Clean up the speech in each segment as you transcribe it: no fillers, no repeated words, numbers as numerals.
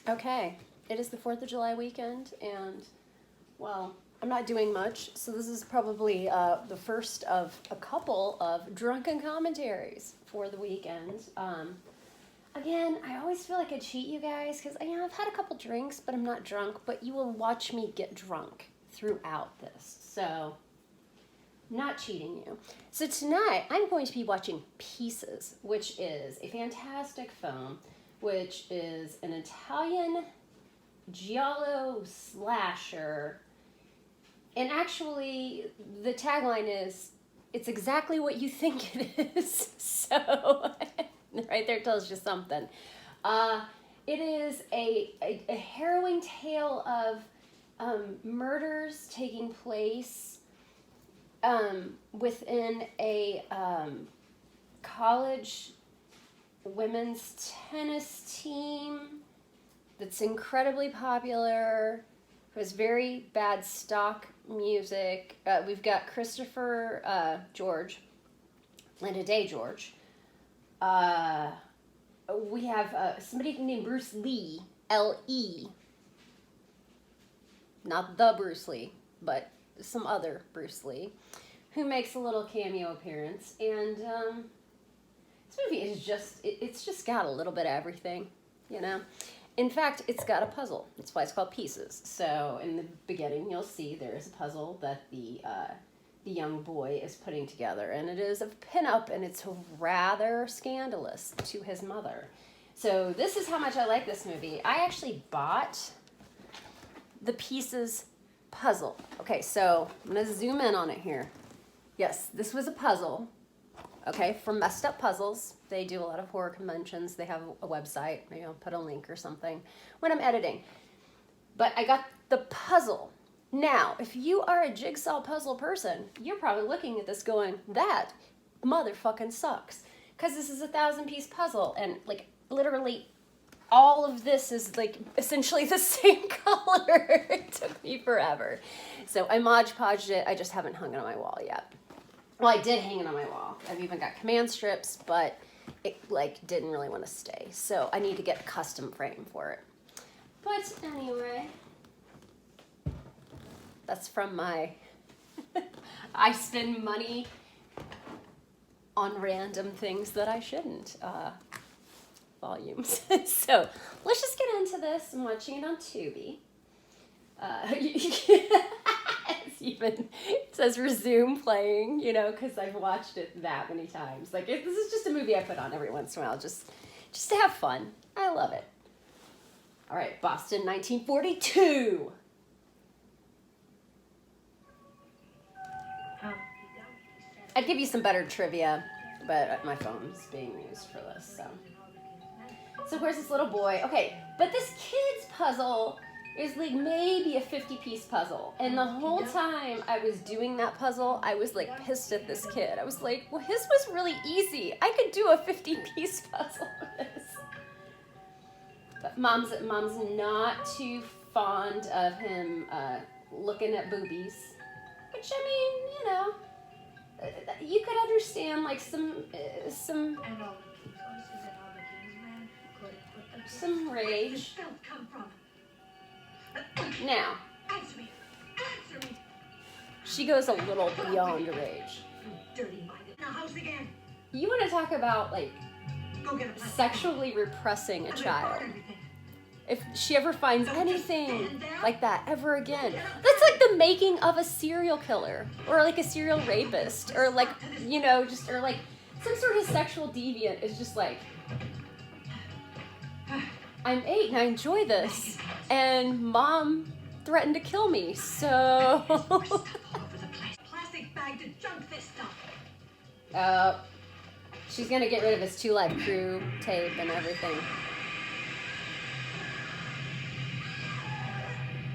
Okay, it is the 4th of July weekend, and, well, I'm not doing much, so this is probably the first of a couple of drunken commentaries for the weekend. Again, I always feel like I cheat you guys, because I've had a couple drinks, but I'm not drunk, but you will watch me get drunk throughout this, so not cheating you. So tonight, I'm going to be watching Pieces, which is a fantastic film, which is an Italian giallo slasher. And actually, the tagline is, it's exactly what you think it is. So, right there tells you something. It is a harrowing tale of murders taking place within a college women's tennis team that's incredibly popular, who has very bad stock music. We've got Christopher George, Linda Day George. We have somebody named Bruce Lee, L.E. Not the Bruce Lee, but some other Bruce Lee, who makes a little cameo appearance. And this movie is it's just got a little bit of everything, you know? In fact, it's got a puzzle. That's why it's called Pieces. So in the beginning, you'll see there's a puzzle that the young boy is putting together, and it is a pinup, and it's rather scandalous to his mother. So this is how much I like this movie. I actually bought the Pieces puzzle. Okay, so I'm gonna zoom in on it here. Yes, this was a puzzle. Okay, from Messed Up Puzzles. They do a lot of horror conventions. They have a website. Maybe I'll put a link or something when I'm editing. But I got the puzzle. Now, if you are a jigsaw puzzle person, you're probably looking at this going, that motherfucking sucks. Because this is a 1,000-piece puzzle, and like literally all of this is like essentially the same color. It took me forever. So I Mod Podged it. I just haven't hung it on my wall yet. Well, I did hang it on my wall. I've even got command strips, but it like didn't really want to stay. So I need to get a custom frame for it. But anyway, that's from my I spend money on random things that I shouldn't volumes. So let's just get into this. I'm watching it on Tubi. It says resume playing, you know, because I've watched it that many times. Like, this is just a movie I put on every once in a while, just to have fun. I love it. All right, Boston, 1942. I'd give you some better trivia, but my phone's being used for this, So where's this little boy? Okay, but this kid's puzzle is like maybe a 50-piece puzzle. And the whole time I was doing that puzzle, I was like pissed at this kid. I was like, well, his was really easy. I could do a 50-piece puzzle with this. But mom's not too fond of him looking at boobies. Which, I mean, you know, you could understand like some rage. Now, she goes a little beyond rage. You want to talk about like sexually repressing a child? If she ever finds anything like that ever again, that's like the making of a serial killer or like a serial rapist or like, you know, just or like some sort of sexual deviant is just like, I'm 8 and I enjoy this, and mom threatened to kill me, so. Plastic bag to junk this stuff. She's gonna get rid of his 2 Live Crew tape and everything.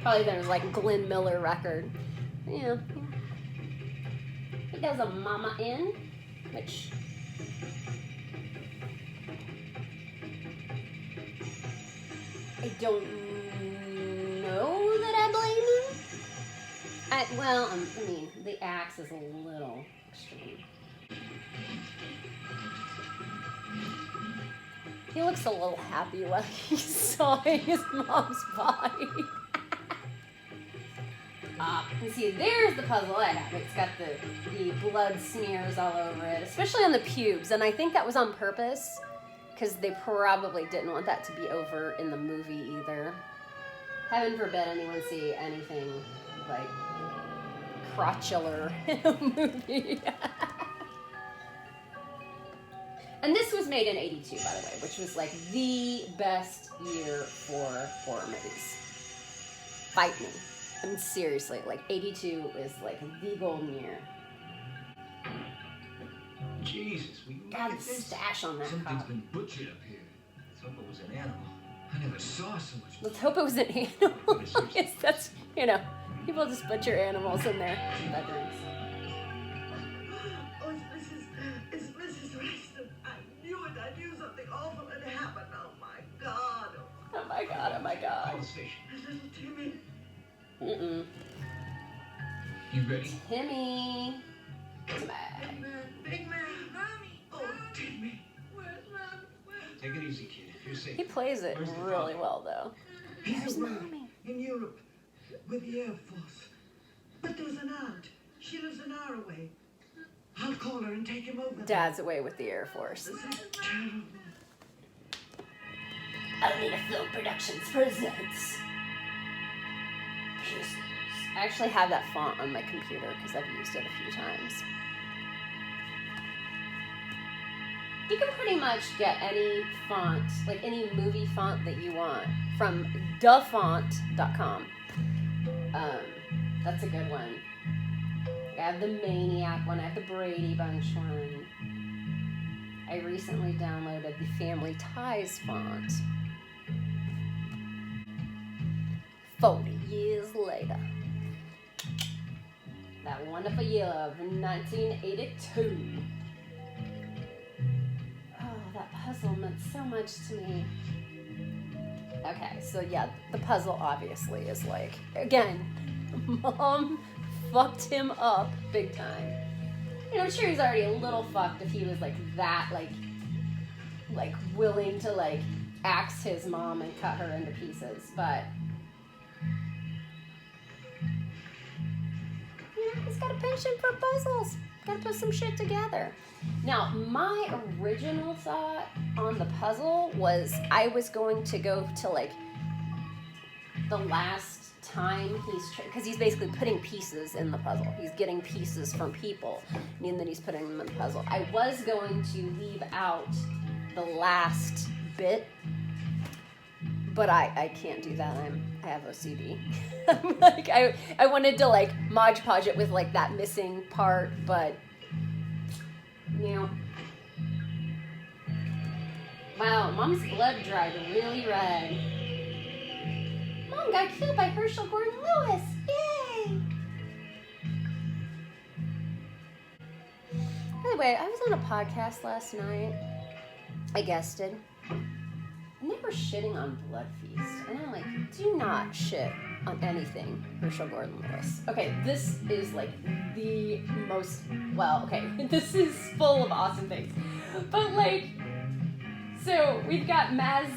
Probably there's like Glenn Miller record. Yeah. He does a Mama In, which. I don't know that I blame him. I mean, the axe is a little extreme. He looks a little happy while he's sawing his mom's body. You see, there's the puzzle I have. It's got the blood smears all over it, especially on the pubes. And I think that was on purpose, because they probably didn't want that to be over in the movie either. Heaven forbid anyone see anything like crotchular in a movie. And this was made in '82, by the way, which was like the best year for horror movies. Fight me. I mean, seriously, like '82 is like the golden year. Jesus, we God, the stash on that Something's cop. been butchered up here. Let's hope it was an animal. I never saw so much. Let's hope it was an animal. Yes, that's, you know, people just butcher animals in their bedrooms. Oh, it's Mrs. Reston. I knew it. I knew something awful had happened. Oh my God. Oh my God, oh my God. Call the station. Little Timmy. Mm-mm. You ready? Timmy. Big man. Mommy. Oh, Timmy. Where's Mommy? Take it easy, kid. You're safe. He plays it really well, though. He's Where's away Mommy? in Europe with the Air Force. But there's an aunt. She lives an hour away. I'll call her and take him over. Dad's away with the Air Force. This is terrible. Alina Film Productions presents. Pieces. I actually have that font on my computer because I've used it a few times. You can pretty much get any font, like any movie font that you want from thefont.com. That's a good one. I have the Maniac one. I have the Brady Bunch one. I recently downloaded the Family Ties font. 40 years later. That wonderful year of 1982. Oh, that puzzle meant so much to me. Okay, so yeah, the puzzle obviously is like, again, Mom fucked him up big time. You know, I'm sure he's already a little fucked if he was like that, like willing to like axe his mom and cut her into pieces, but you know, he's got a penchant for puzzles. Gotta put some shit together. Now, my original thought on the puzzle was I was going to go to like the last time because he's basically putting pieces in the puzzle. He's getting pieces from people, and then he's putting them in the puzzle. I was going to leave out the last bit, but I can't do that. I have OCD. Like I wanted to like Mod Podge it with like that missing part, but you know. Wow, Mom's blood dried really red. Mom got killed by Herschel Gordon Lewis. Yay! By the way, I was on a podcast last night. I guested. And they were shitting on Blood Feast. And I'm like, do not shit on anything Herschel Gordon Lewis. Okay, this is like the most, well, okay, this is full of awesome things. But like, so we've got Maz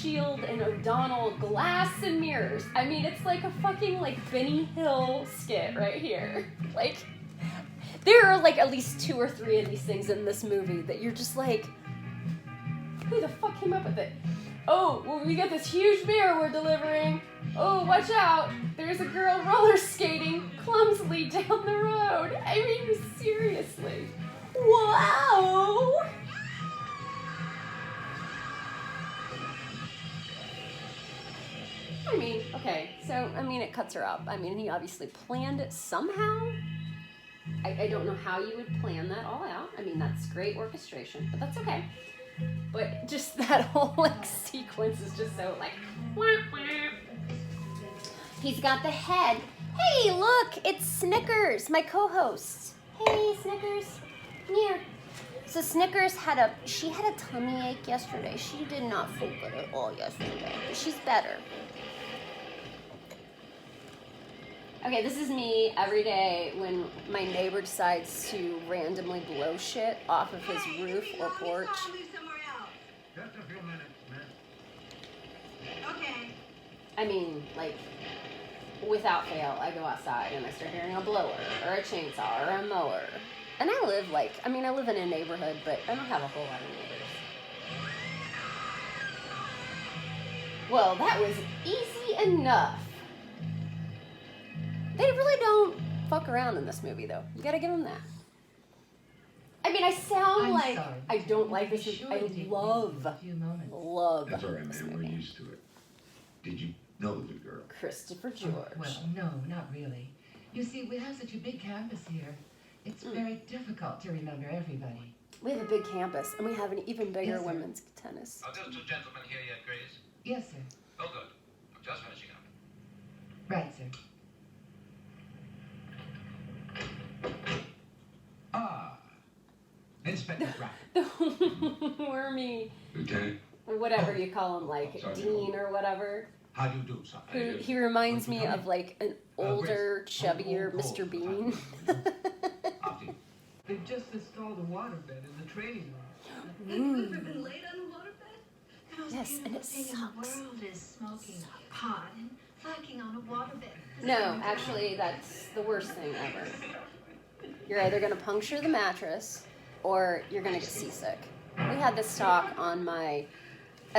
Shield and O'Donnell, glass and mirrors. I mean, it's like a fucking like Benny Hill skit right here. Like, there are like at least 2 or 3 of these things in this movie that you're just like, who the fuck came up with it? Oh, well, we got this huge mirror we're delivering. Oh, watch out. There's a girl roller skating clumsily down the road. I mean, seriously. Wow. I mean, okay, so, I mean, it cuts her up. I mean, he obviously planned it somehow. I don't know how you would plan that all out. I mean, that's great orchestration, but that's okay. But just that whole, like, sequence is just so, like, wah, wah. He's got the head. Hey, look, it's Snickers, my co-host. Hey, Snickers, come here. So Snickers had a tummy ache yesterday. She did not feel good at all yesterday, but she's better. Okay, this is me every day when my neighbor decides to randomly blow shit off of his roof or porch. I mean, like, without fail, I go outside and I start hearing a blower or a chainsaw or a mower. And I live in a neighborhood, but I don't have a whole lot of neighbors. Well, that was easy enough. They really don't fuck around in this movie, though. You gotta give them that. I mean, I sound I'm like sorry. I don't like this Be movie. sure I to take love a few moments. That's all right, this man. We're movie. used to it. Did you know the girl? Christopher Oh, George. well, no, not really. You see, we have such a big campus here. It's very difficult to remember everybody. We have a big campus, and we have an even bigger Yes, sir. women's tennis. Are those two gentlemen here yet, Grace? Yes, sir. Oh, good. I'm just finishing up. Right, sir. Ah, Inspector Drunken. The wormy, Lieutenant? whatever you call him, like Sorry. Dean or whatever. How do you do, sir? He reminds me of like an older, chubbier Mr. Bean. After you. They've just installed a waterbed in the training room. Have you ever been laid on a waterbed? The most Yes, and beautiful it thing sucks. in the world is smoking pot and fucking on a waterbed. No, actually, that's the worst thing ever. You're either going to puncture the mattress or you're going to get seasick. We had this talk on my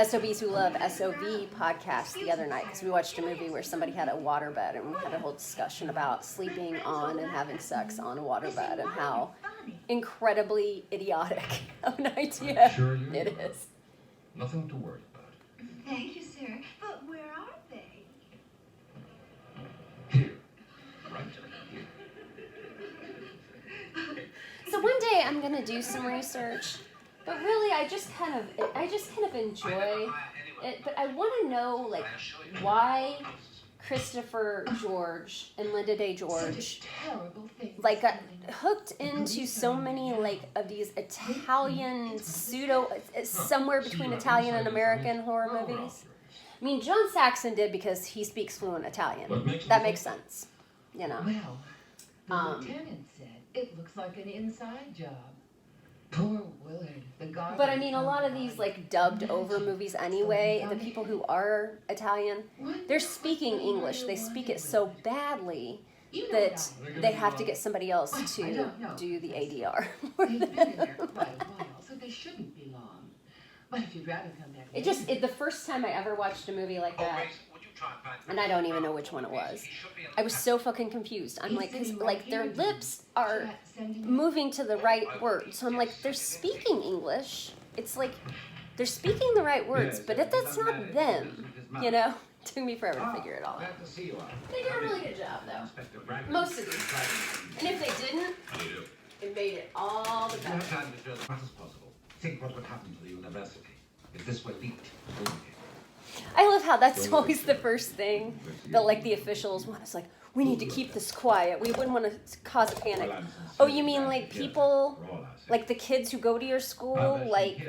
SOBs Who Love SOV podcast the other night because we watched a movie where somebody had a waterbed and we had a whole discussion about sleeping on and having sex on a waterbed and how incredibly idiotic of an idea Sure you it are. is. Nothing to worry about. Thank you, sir. But where are they? Here. Right here. So one day I'm gonna do some research, but really I just kind of enjoy it. But I want to know like why Christopher George and Linda Day George Such a terrible thing. like got hooked into so many like of these Italian pseudo somewhere between Italian and American horror movies. I mean, John Saxon did because he speaks fluent Italian. That makes sense, you know. Well, the Um, lieutenant said it looks like an inside job. Poor Willard, the guy. But I mean, a lot of these like dubbed over movies anyway, the people who are Italian, they're speaking English. They speak it so badly that they have to get somebody else to do the ADR. They've been in there quite a while, so they shouldn't be long. But if you'd rather come back, The first time I ever watched a movie like Oh, that, Grace, would you try and find and I don't even know which one it was. I was so fucking confused. I'm like, 'cause like their lips are moving to the right words. So I'm like, they're speaking English. It's like they're speaking the right words, but if that's not them, you know. Took me forever to figure it all out. Glad to see you all. They did a really good job, though. Inspector Drunken. Most of these. And if they didn't, How do you do? it made it all the If you have better. time to do as much as possible, think what would happen to the university if this were leaked. I love how that's always the first thing that like the officials want. It's like, we need to keep this quiet. We wouldn't want to cause a panic. Oh, you mean like people, like the kids who go to your school, like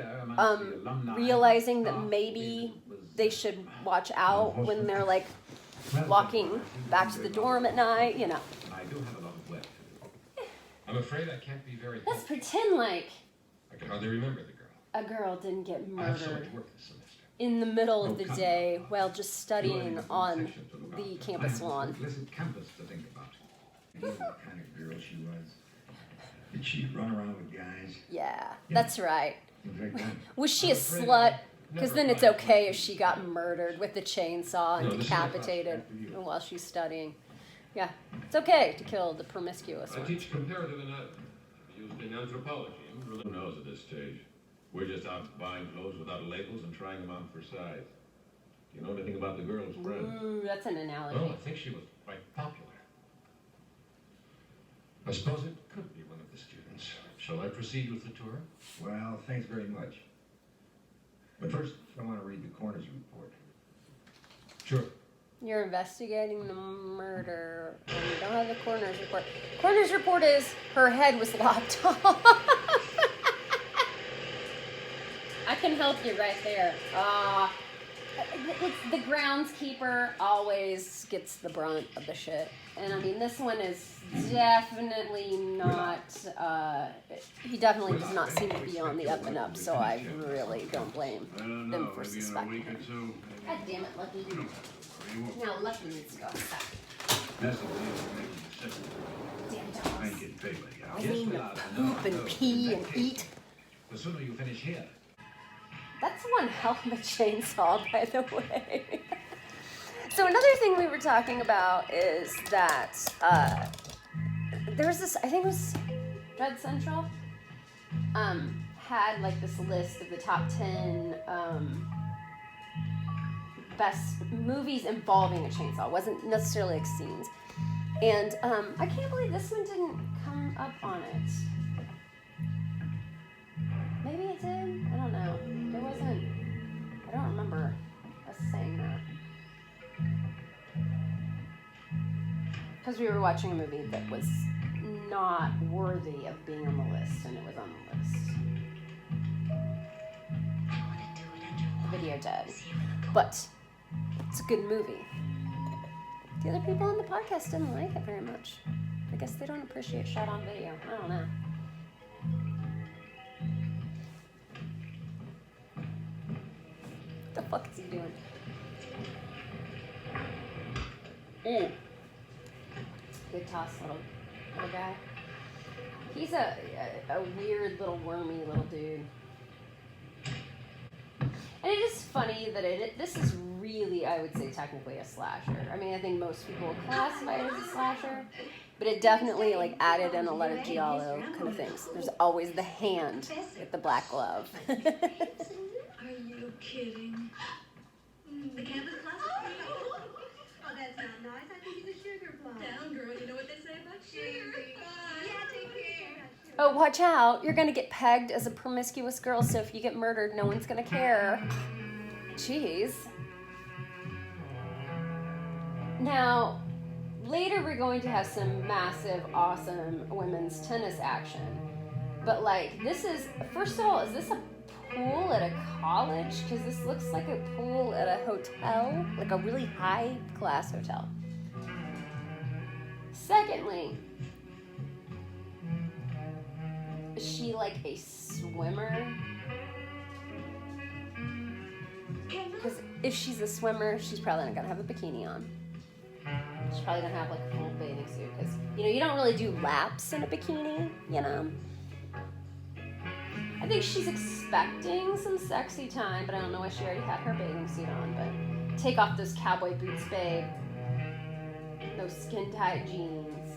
realizing that maybe they should watch out when they're like walking back to the dorm at night, you know. I do have a lot of work to do. I'm afraid I can't be very Let's helpful. pretend like I can hardly remember the girl. a girl didn't get I have so much murdered work this semester. in the middle of the day while just studying on the campus lawn. Explicit campus to think about. You know what kind of girl she was? Did she run around with guys? Yeah, that's right. Things like that. Was she a slut? Because then it's okay if she got murdered with the chainsaw and decapitated while she's studying. Yeah, it's okay to kill the promiscuous I one. teach comparative anatomy, used in anthropology. Who knows at this stage? We're just out buying clothes without labels and trying them on for size. Do you know anything about the girl's friend? Ooh, that's an Oh, analogy. I think she was quite popular. I suppose it could be one of the students. Shall I proceed with the tour? Well, thanks very much. But first, I want to read the coroner's report. Sure. You're investigating the murder, and you don't have the coroner's report. Coroner's report is her head was lopped off. I can help you right there. it's the groundskeeper always gets the brunt of the shit. And I mean, this one is definitely not, he definitely does not seem to be on the up and up, so I really don't blame them for suspecting him. God damn it, Lucky. Now Lucky needs to go outside. That's the deal with making the system. Damn I ain't dogs. getting paid by the hour. I need to poop and pee and eat. The sooner you finish here. That's one hell of a chainsaw, by the way. So another thing we were talking about is that there was this, I think it was Dread Central, had like this list of the top 10 best movies involving a chainsaw. It wasn't necessarily like scenes. And I can't believe this one didn't come up on it. Maybe it did? I don't know. It wasn't, I don't remember us saying that. Because we were watching a movie that was not worthy of being on the list, and it was on the list. The Video Dead. But it's a good movie. The other people on the podcast didn't like it very much. I guess they don't appreciate shot on video. I don't know. What the fuck is he doing? Good toss, little guy. He's a weird little wormy little dude. And it is funny that this is really, I would say, technically a slasher. I mean, I think most people would classify it as a slasher, but it definitely like added in a lot of giallo kind of things. There's always the hand with the black glove. Are you kidding? The campus class? Oh, that's not nice. I think he's a sugar plum. Down, girl. You know what they say about sugar? Yeah, take care. Oh, watch out. You're going to get pegged as a promiscuous girl, so if you get murdered, no one's going to care. Jeez. Now, later we're going to have some massive, awesome women's tennis action. But, like, this is, first of all, is this a pool at a college? Because this looks like a pool at a hotel, like a really high-class hotel. Secondly, is she like a swimmer? Because if she's a swimmer, she's probably not gonna have a bikini on. She's probably gonna have like a full bathing suit, because you don't really do laps in a bikini, I think she's expecting some sexy time, but I don't know why she already had her bathing suit on. But take off those cowboy boots, babe. Those skin-tight jeans.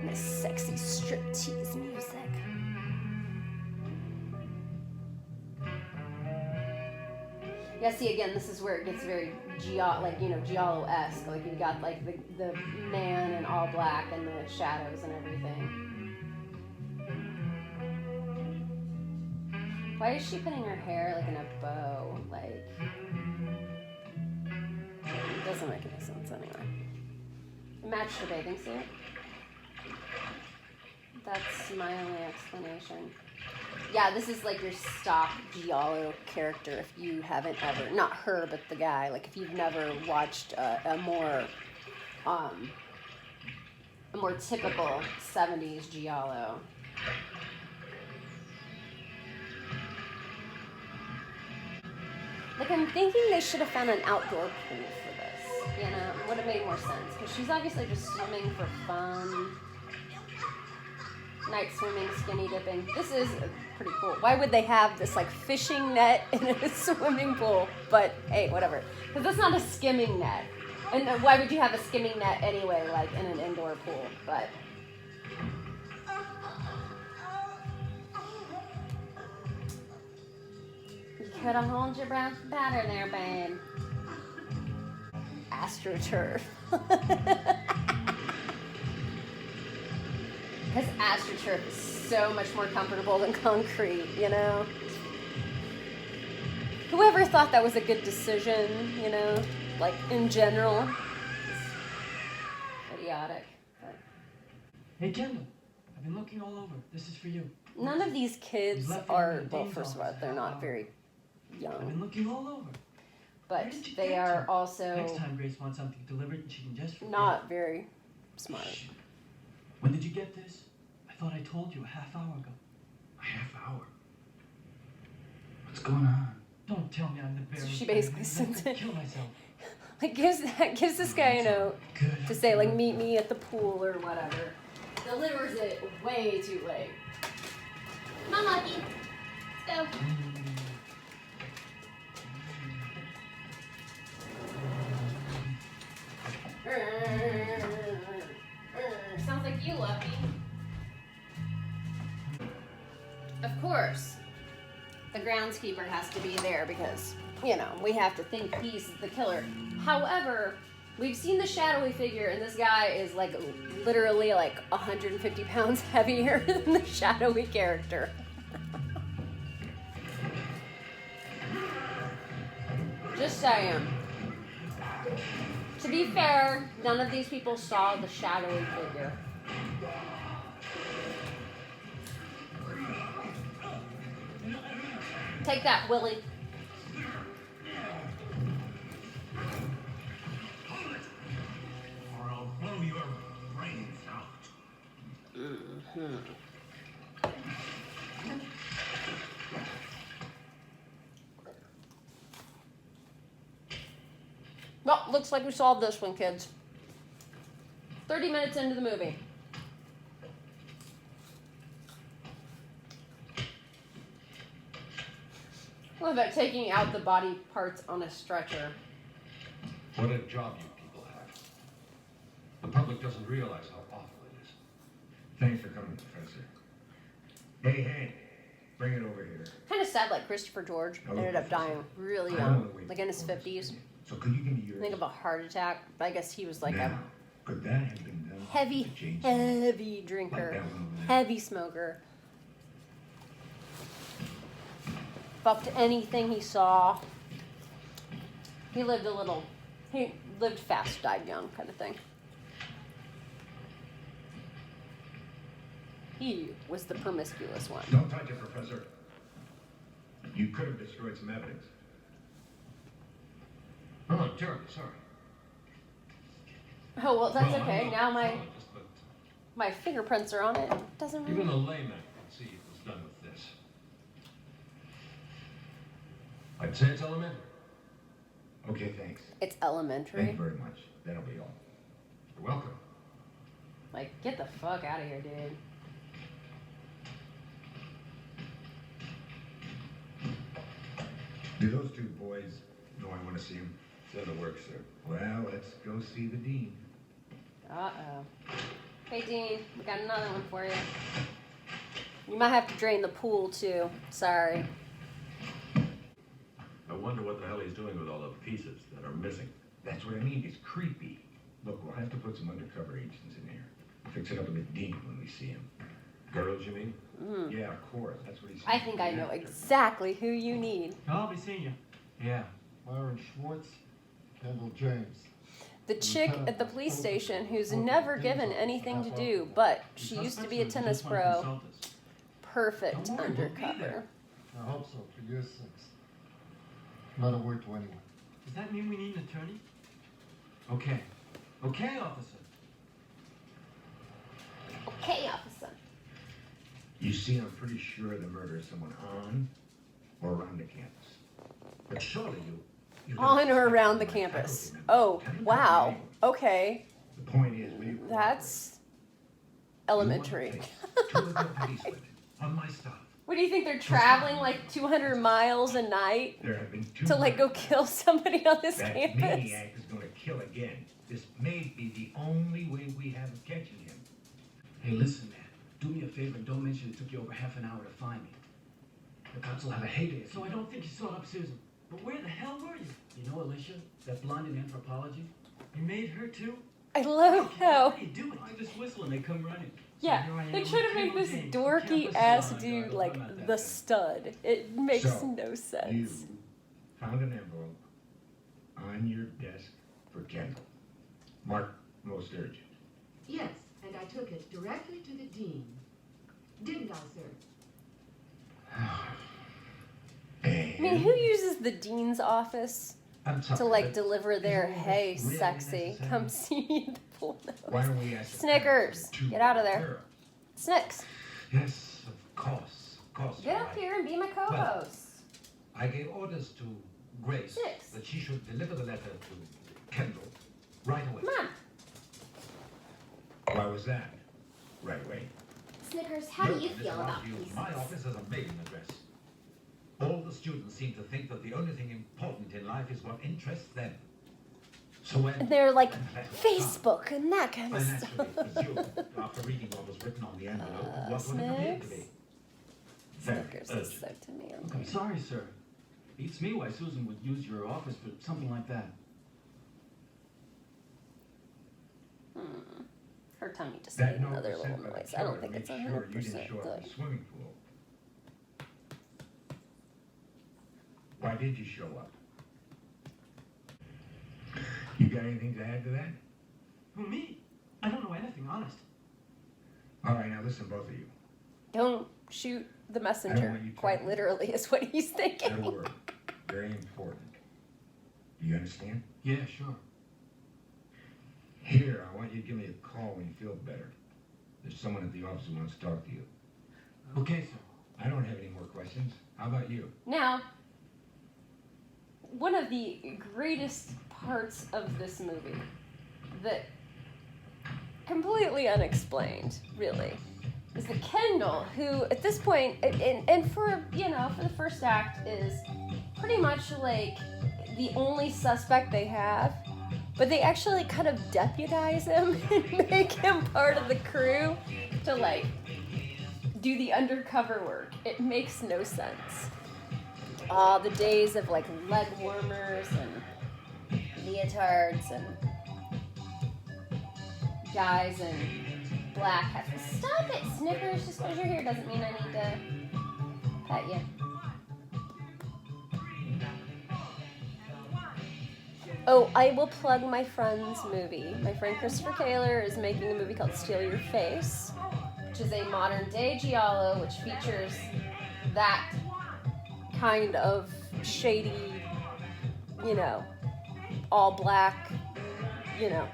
And the sexy striptease music. Yeah, see, again, this is where it gets very giallo-esque. Like, you got, like, the man in all black and the shadows and everything. Why is she putting her hair, like, in a bow? Like, it doesn't make any sense anyway. It matched her bathing suit. That's my only explanation. Yeah, this is like your stock giallo character if you haven't ever, not her, but the guy, like if you've never watched a more typical 70s giallo. Like, I'm thinking they should have found an outdoor pool for this, It would have made more sense, because she's obviously just swimming for fun. Night swimming, skinny dipping. This is pretty cool. Why would they have this like fishing net in a swimming pool? But hey, whatever. Because that's not a skimming net. And why would you have a skimming net anyway, like in an indoor pool? But you could have held your breath better there, babe. AstroTurf. Because AstroTurf is so much more comfortable than concrete, Whoever thought that was a good decision, like in general, it's idiotic. But. Hey, Kendall, I've been looking all over. This is for you. none of these kids He's left are, in the well, dean's first of all, office they're half not hour. very I've young, been looking all over. Where but did you they get are to? Next also time Grace wants something delivered, she can just forget. not very smart. Shh. When did you get this? I thought I told you a half hour ago. A half hour? What's going on? Don't tell me I'm the bearer. So she of bad basically news. sends I could it. kill myself. Like gives this guy a note Good. to say like meet me at the pool or whatever. Delivers it way too late. Come on, Lucky. Let's go. Sounds like you, Lucky. Of course, the groundskeeper has to be there because, you know, we have to think he's the killer. However, we've seen the shadowy figure, and this guy is like literally like 150 pounds heavier than the shadowy character. Just saying. To be fair, none of these people saw the shadowy figure. Take that, Willie. Or I'll blow your brains out. Well, looks like we solved this one, kids. 30 minutes into the movie. What about taking out the body parts on a stretcher? What a job you people have. The public doesn't realize how awful it is. Thanks for coming, Professor. Hey, Hank, bring it over here. Kind of sad, like Christopher George ended up dying really I don't young, wanna wait like in his for this 50s. opinion. So could you give me yours? I think of a heart attack. I guess he was like now, a could that have been done heavy, to change heavy like drinker, that one over there? heavy smoker. Fucked anything he saw. He lived fast, died young, kind of thing. He was the promiscuous one. Don't touch it, Professor. You could have destroyed some evidence. Oh, I'm terribly sorry. Oh, well, that's Well, I'm okay. not Now a pathologist, but my fingerprints are on it. Doesn't really... even a layman can see it was done with this. I'd say it's elementary. Okay, thanks. It's Thank you elementary. very much. That'll be all. You're welcome. Like, get the fuck out of here, dude. Do those two boys know I want to see them? It's in the works, sir. Well, let's go see the dean. Uh-oh. Hey, Dean, we got another one for you. You might have to drain the pool, too. Sorry. I wonder what the hell he's doing with all the pieces that are missing. That's what I mean. It's creepy. Look, we'll have to put some undercover agents in here. Fix it up a bit deep when we see him. Girls, you mean? Yeah, of course. That's what he's. I think I know exactly who you need. I'll be seeing you. Yeah. Myron Schwartz, Kendall James. The chick at the police station who's never given anything to do, but she used to be a tennis pro. Perfect Don't worry, we'll be undercover. there. I hope so, for your sakes. Not a word to anyone. Does that mean we need an attorney? Okay. Okay, officer. Okay, officer. You see, I'm pretty sure the murder is someone on or around the campus. But surely you On or around the campus. Oh, wow. Okay. The point is, will you That's elementary. Two of your policemen on my stuff. What do you think? They're traveling like 200 miles a night There have been two to like go murders. kill somebody on this That campus? maniac is going to kill again. This may be the only way we have of catching him. Hey, listen, man. Do me a favor and don't mention it took you over half an hour to find me. The cops will have a heyday. So I don't think you sought up Susan. But where the hell were you? You know Alicia, that blonde in anthropology? You made her too? I love how. What are you doing? I just whistle and they come running. Yeah, they try to make this dorky ass dude like the stud. It makes So, no You sense. found an envelope on your desk for Kendall. Marked most urgent. Yes, and I took it directly to the dean. Didn't I, sir? I mean, who uses the dean's office I'm sorry, to like but deliver their is all "Hey, this really sexy, necessary? come see me" at the pool Why nose? don't we ask the Snickers, parents to get out of there. Tara? Snicks, Yes, of course. get you're up right. here and be my co-host. I gave orders to Grace Six. that she should deliver the letter to Kendall right away. Come on, Why was that? Right away. Snickers. How do you No one is feel allowed about to use these? my office as a mailing address. All the students seem to think that the only thing important in life is what interests them. So when They're like when the letter comes, Facebook and that kind I of stuff. naturally presume, after reading what was written on the envelope, what would it appear to be. Very Snickers is urgent. so to me. I'm sorry, sir. Beats me why Susan would use your office for something like that. Her tummy just That made note another was little sent by the noise. I don't killer think to it's make sure you 100% didn't show up good. at the swimming pool. Why did you show up? You got anything to add to that? Who, me? I don't know anything, honest. All right, now listen, both of you. Don't shoot the I messenger. don't want you Quite talking. literally is what he's Not a thinking. word. Very important. You understand? Yeah, sure. Here, I want you to give me a call when you feel better. There's someone at the office who wants to talk to you. Okay, sir. I don't have any more questions. How about you? Now, one of the greatest parts of this movie that completely unexplained, really, is that Kendall, who at this point, and for, you know, for the first act, is pretty much like the only suspect they have, but they actually kind of deputize him and make him part of the crew to like do the undercover work. It makes no sense. The days of like leg warmers and leotards and guys in black hats. Stop it, Snickers. Just because you're here doesn't mean I need to pet you. Oh, I will plug my friend's movie. My friend Christopher Taylor is making a movie called Steal Your Face, which is a modern day giallo, which features that kind of shady, you know, all black, you know,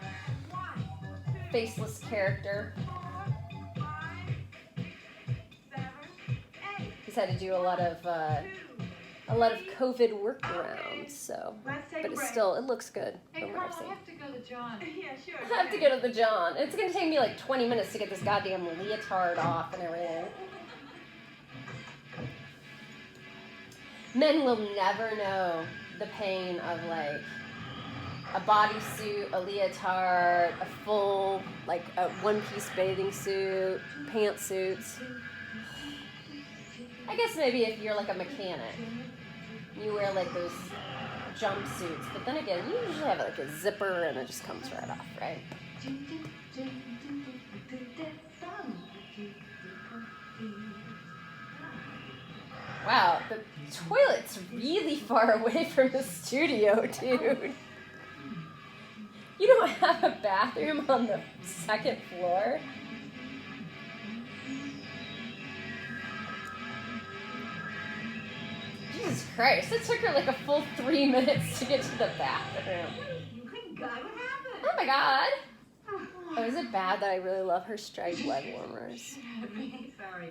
faceless character. He's had to do a lot of COVID workarounds, so, but it's still, it looks good from what I've seen. have to go to John. Yeah, sure. I have to go to the John. It's gonna take me like 20 minutes to get this goddamn leotard off and everything. Men will never know the pain of like a bodysuit, a leotard, a full, like a one-piece bathing suit, pantsuits. I guess maybe if you're like a mechanic, you wear like those jumpsuits, but then again, you usually have like a zipper and it just comes right off, right? Wow, the toilet's really far away from the studio, dude. You don't have a bathroom on the second floor? Jesus Christ, it took her like a full 3 minutes to get to the bathroom. My God, what happened? Oh my god. Oh, is it bad that I really love her striped leg warmers? Sorry.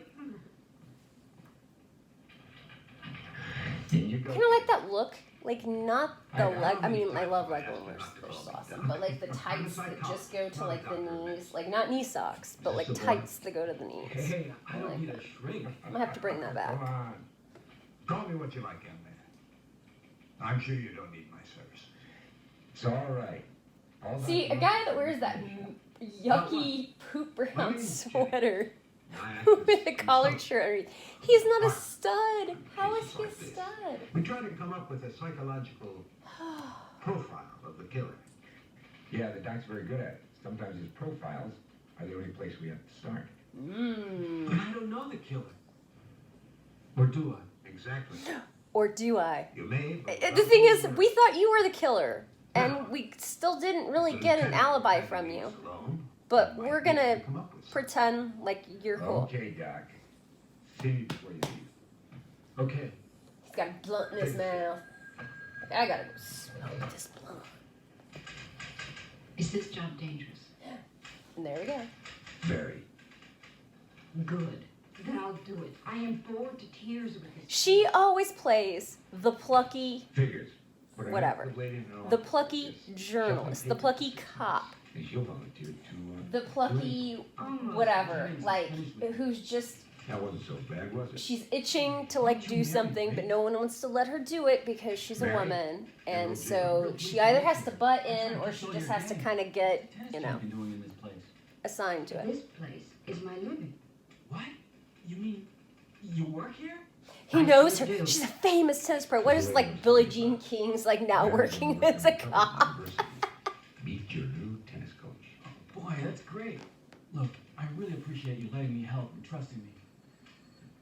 In you go. Kind of like that look. Like, not the leg. I mean, I love leg warmers. They're just awesome. But like the tights that just go to like the knees. Like, not knee socks, but like tights that go to the knees. Hey, I don't like need a that. shrink. I'm gonna have to bring that back. Come on. Call me what you like, young man. I'm sure you don't need my service. It's all right. All that See, a work- guy that wears that yucky poop My brown name's Jay. sweater My with actor's a collared consultant. shirt underneath. He's not a stud. How is he a Like this. stud? We try to come up with a psychological profile of the killer. Yeah, the doc's very good at it. Sometimes his profiles are the only place we have to start. But Mmm. I don't know the killer. Or do I? Exactly. Or do I? You may. but The thing is, without we thought you were the killer, and we still didn't really the get an lieutenant alibi had from these you. alone, But might we're be able gonna to come up with something. pretend like you're cool. Okay, Doc. See me before you leave. Okay. He's got a blunt in his mouth. I gotta go smoke this blunt. Is this job dangerous? And there we go. Very. Good. Then I'll do it. I am bored to tears with this. She always plays the plucky, Figures. But I have whatever, the lady in her the office plucky is journalist, the shuffling plucky papers. cop, And she'll volunteer to, the plucky whatever, like, who's just, that wasn't so bad, was it? she's itching to like do something, but no one wants to let her do it because she's a woman, and so she either has to butt in or she just has to kind of get, you know, Been doing in this place. assigned to it. This place is my living. What? You mean you work here? He knows her. She's a famous tennis pro. What is like Billie Jean King's like now working as a cop? Meet your new tennis coach. Boy, that's great. Look, I really appreciate you letting me help and trusting me.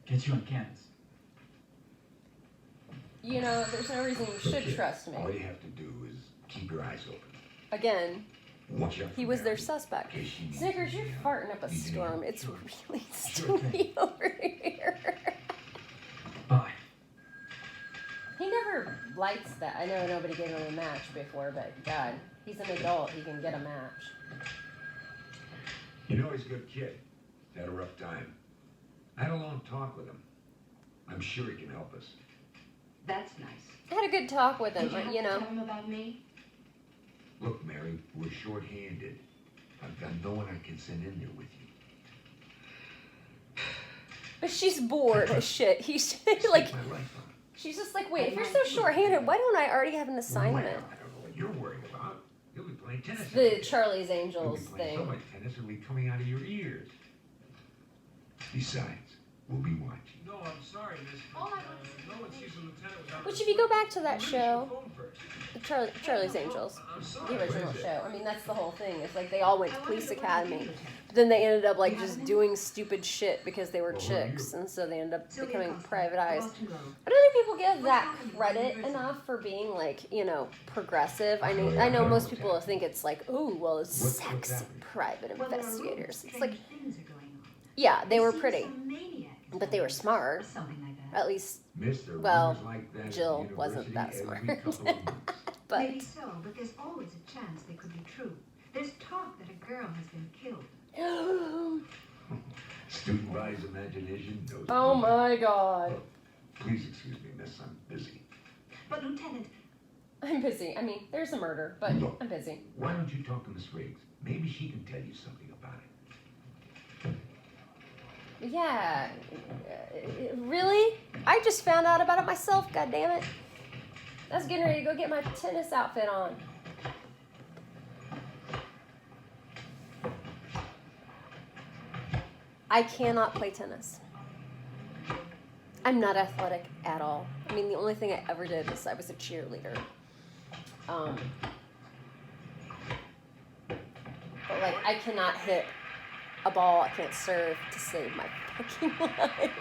Get you on campus. You know, there's no reason you should trust me. All you have to do is keep your eyes open. Again, Watch out. he for was their Mary, suspect. in case she needs Snickers, you're any, farting up a needs any storm. help. It's Sure. really Sure thing. stinky over here. Bye. He never lights that. I know nobody gave him a match before, but God, he's an adult. He can get a match. You know he's a good kid. He's had a rough time. I had a long talk with him. I'm sure he can help us. That's nice. I had a good talk with him, Did you have you to know. tell him about me? Look, Mary, we're short-handed. I've got no one I can send in there with you. But she's bored as shit. He's Stake like, my life on it. she's just like, wait, if you're so short-handed, why don't I already have an Well, assignment? I don't know what you're worried about. You'll be playing tennis. The every day. Charlie's You'll Angels be playing so thing. much tennis it'll be coming out of your ears. Besides, we'll be watching. No, I'm sorry, miss. All I No one sees a lieutenant without. Which if you go back to that You really show, should phone first. the Charlie's Angels, I'm sorry. the original What is it? show. I mean, that's the whole thing. It's like they all went to I police wanted to go to the academy, theater. but then they ended up like just doing stupid shit because they were Well, who are chicks, you? and so they ended up Sylvia becoming Costa, private eyes. Boston Globe. I don't think people give What's that happening at credit university? enough for being like, you know, progressive. I know most people think it's like, oh, well, it's What's sexy happening? private Well, there are investigators. rumors It's like, strange things are going on. yeah, they were It seems pretty, some maniac is but they were going on, smart. or something like that. At least, Miss, there are Well, rumors like that at Jill the wasn't university that every smart. couple of months. but Maybe so, but there's always a chance they could be true. There's talk that a girl has been killed. Student body's imagination knows. oh nothing. my God, Please excuse me, miss. I'm busy. But Lieutenant, I'm busy. I mean, there's a murder, but Look. I'm busy. Why don't you talk to Miss Riggs? Maybe she can tell you something about it. Yeah, really? I just found out about it myself. God damn it! I was getting ready to go get my tennis outfit on. I cannot play tennis. I'm not athletic at all. I mean, the only thing I ever did was I was a cheerleader. But like, I cannot hit a ball. I can't serve to save my fucking life.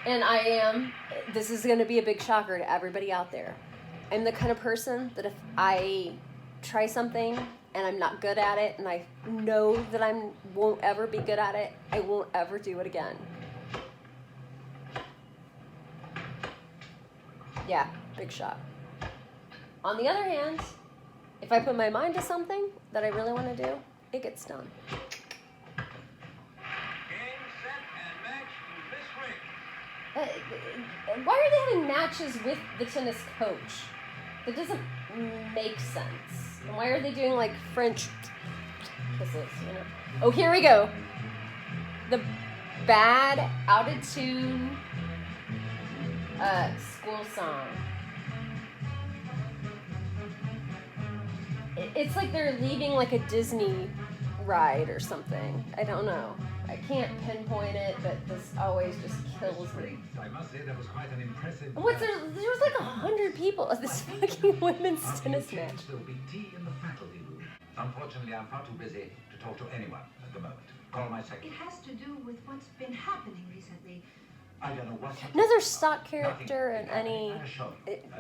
And I am, this is going to be a big shocker to everybody out there. I'm the kind of person that if I try something and I'm not good at it and I know that I won't ever be good at it, I won't ever do it again. Yeah, big shot. On the other hand, if I put my mind to something that I really want to do, it gets done. Game, set, and match to Miss Riggs. Why are they having matches with the tennis coach? That doesn't make sense. And why are they doing like French kisses, you know? Oh, here we go. The bad, out of tune school song. It's like they're leaving like a Disney ride or something. I don't know. I can't pinpoint it, but this always just kills me. I must say that was quite an impressive. What's there? There was like 100 people at this fucking women's After tennis you match. change, there'll be tea in the faculty room. Unfortunately, I'm far too busy to talk to anyone at the moment. Call my it secretary. has to do with what's been happening recently. I don't know what's Another stock character in any,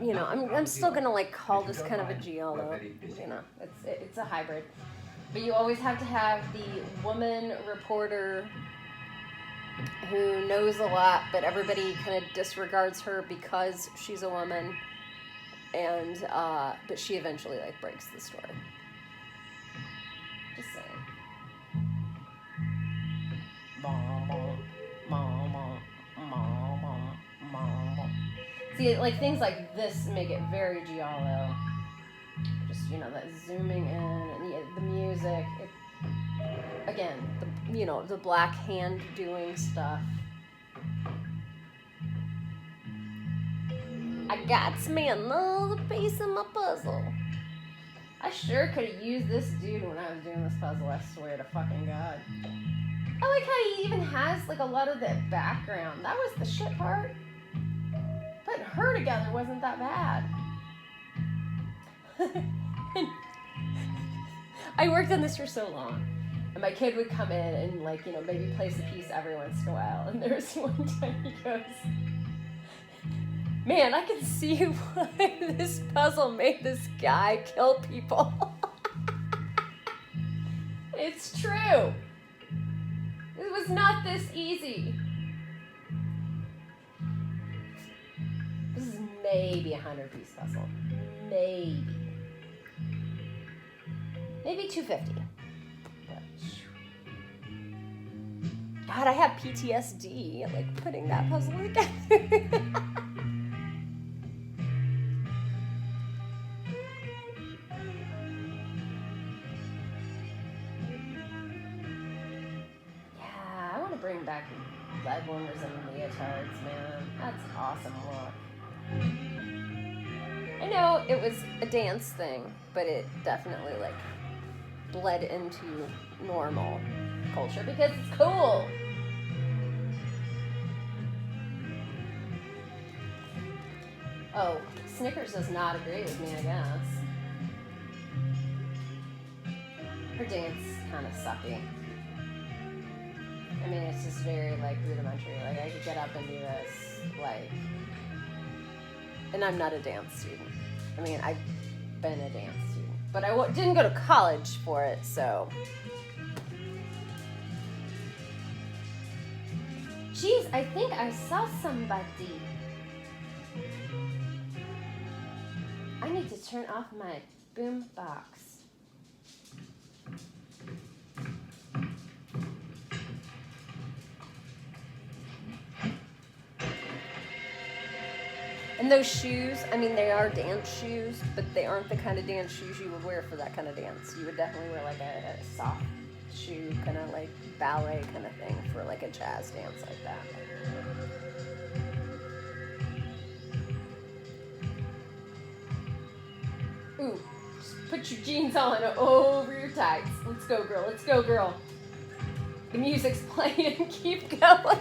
you know, I'm still gonna like call this kind of a giallo. You know, it's a hybrid. But you always have to have the woman reporter who knows a lot, but everybody kind of disregards her because she's a woman. And but she eventually like breaks the story. Just saying. See, like things like this make it very giallo. Just, you know, that zooming in and the music. Again, the black hand doing stuff. I got me another piece of my puzzle. I sure could have used this dude when I was doing this puzzle, I swear to fucking God. I like how he even has like a lot of that background. That was the shit part. Putting her together wasn't that bad. I worked on this for so long. And my kid would come in and like, you know, maybe place a piece every once in a while. And there was one time he goes, man, I can see why this puzzle made this guy kill people. It's true. It was not this easy. This is maybe a 100-piece puzzle. Maybe. Maybe 250. God, I have PTSD, like, putting that puzzle together. Yeah, I want to bring back leg warmers and leotards, man. That's awesome look. I know it was a dance thing, but it definitely, like, bled into normal culture because it's cool. Oh, Snickers does not agree with me, I guess. Her dance kind of sucky. I mean, it's just very, like, rudimentary. Like, I could get up and do this, like... And I'm not a dance student. I mean, I've been a dance student. But I didn't go to college for it, so... Jeez, I think I saw somebody. I need to turn off my boom box. And those shoes, I mean, they are dance shoes, but they aren't the kind of dance shoes you would wear for that kind of dance. You would definitely wear like a soft shoe, kind of like ballet kind of thing for like a jazz dance like that. Ooh, just put your jeans on over your tights. Let's go, girl. Let's go, girl. The music's playing. Keep going.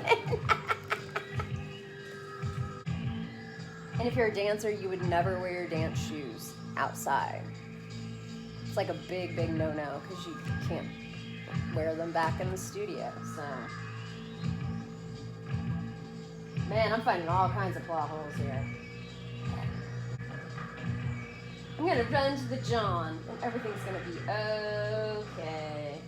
And if you're a dancer, you would never wear your dance shoes outside. It's like a big, big no-no because you can't wear them back in the studio. So, man, I'm finding all kinds of plot holes here. I'm gonna run to the John, and everything's gonna be okay.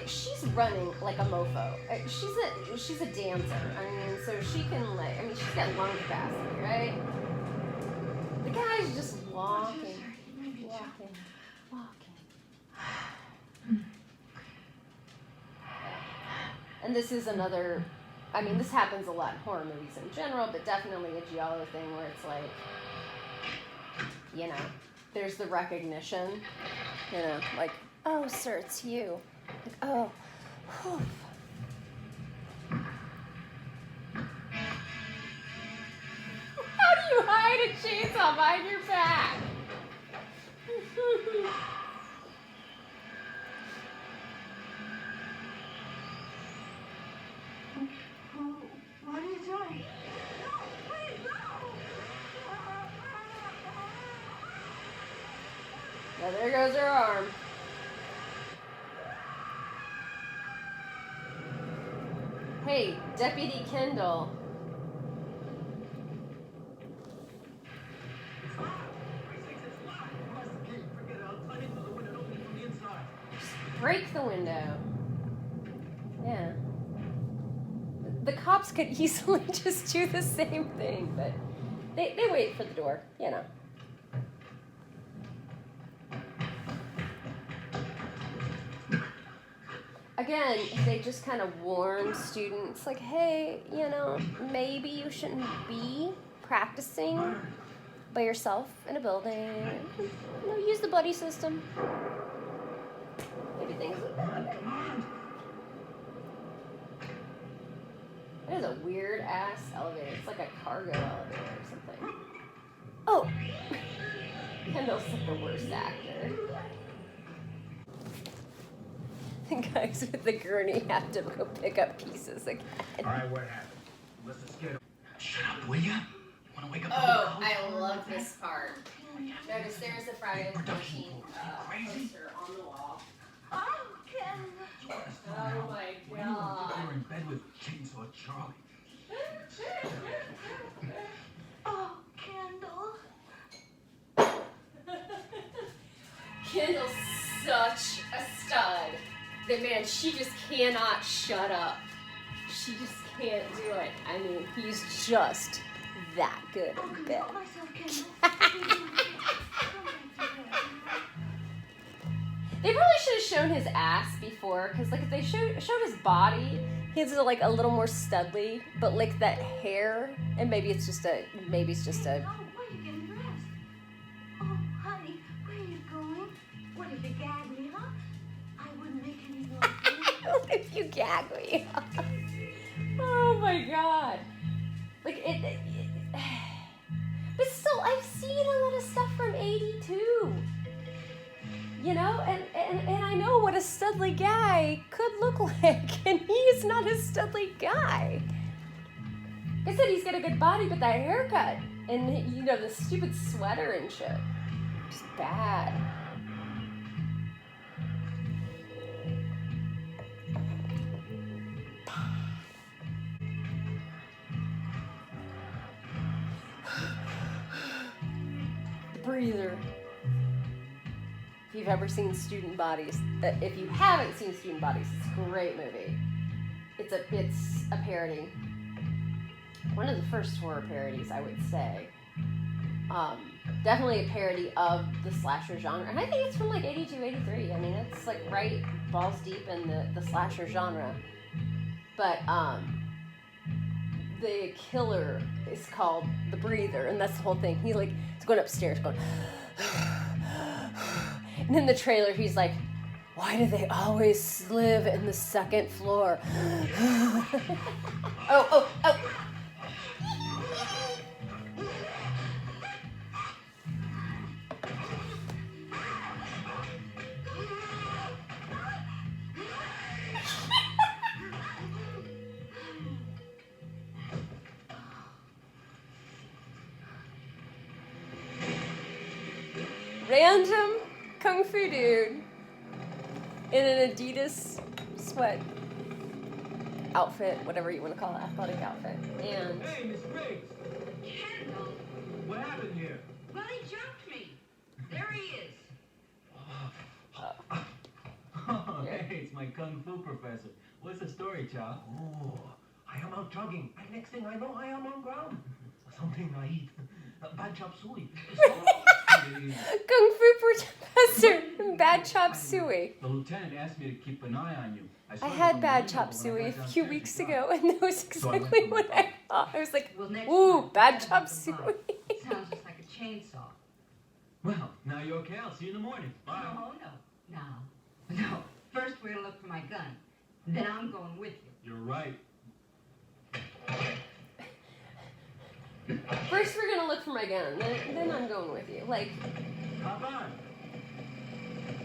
She's running like a mofo. She's a dancer. I mean, so she can like. I mean, she's got lung capacity, right? The guy's just walking. And this is another. I mean, this happens a lot in horror movies in general, but definitely a giallo thing where it's like, you know, there's the recognition. You know, like, oh, sir, it's you. Like, oh, whew. How do you hide a chainsaw behind your back? What are you doing? No, please, no! Now there goes her arm. Deputy Kendall. It's locked. It's locked. Where's the key? Forget it. I'll climb into the window and open it from the inside. Break the window. Yeah. The cops could easily just do the same thing, but they wait for the door, you know. Again, they just kind of warn students, like, hey, you know, maybe you shouldn't be practicing by yourself in a building. You know, use the buddy system. Maybe things. That is a weird ass elevator. It's like a cargo elevator or something. Oh! Kendall's like the worst actor. The guys with the gurney have to go pick up pieces again. All right, what happened? Unless it's scared. Shut up, will ya? Want to wake up? Oh, I love this part. Notice there's a Friday the 13th poster on the wall. Oh, Ken. Oh my god. You're in bed with Chainsaw Charlie. Oh, Kendall. Kendall's such a stud. That man, she just cannot shut up. She just can't do it. I mean, he's just that good Oh, in bed. control myself, Kendall. They probably should have shown his ass before, because like if they showed his body, he's like a little more studly, but like that hair, and maybe it's just a. Oh, why are you getting dressed? Oh, honey, where are you going? What, if you gag me up? I wouldn't make any noise. If you gag me. Oh my god. Like it but still, I've seen a lot of stuff from 82. You know, and I know what a studly guy could look like, and he is not a studly guy. I said he's got a good body, but that haircut and, you know, the stupid sweater and shit, just bad. Breather. If you've ever seen Student Bodies, if you haven't seen Student Bodies, it's a great movie. It's a parody. One of the first horror parodies, I would say. Definitely a parody of the slasher genre. And I think it's from like 82, 83. I mean, it's like right balls deep in the slasher genre. But the killer is called the Breather, and that's the whole thing. He like is going upstairs going and in the trailer he's like, why do they always live in the second floor? oh random kung fu dude in an Adidas sweat outfit, whatever you want to call it, athletic outfit. And Hey, Miss Briggs. Kendall, What happened here? well, he jumped me. There he is. Oh, hey, it's my kung fu professor. What's the story, child? Oh, I am out jogging, and next thing I know, I am on ground. Something I eat. Bad chop suey. kung fu professor bad chop suey. The lieutenant asked me to keep an eye on you. I saw you had from bad the chop window, but when I suey a got few downstairs, weeks you ago, gone. and that was So I went exactly for what my I thought. I was like, Well, next ooh, time, bad have chop some suey. fun. Sounds just like a chainsaw. Well, now you're okay. I'll see you in the morning. Bye. No. No. First, we're gonna look for my gun. Then I'm going with you. You're right. First, we're gonna look for my gun. Then I'm going with you. Like, Hop on.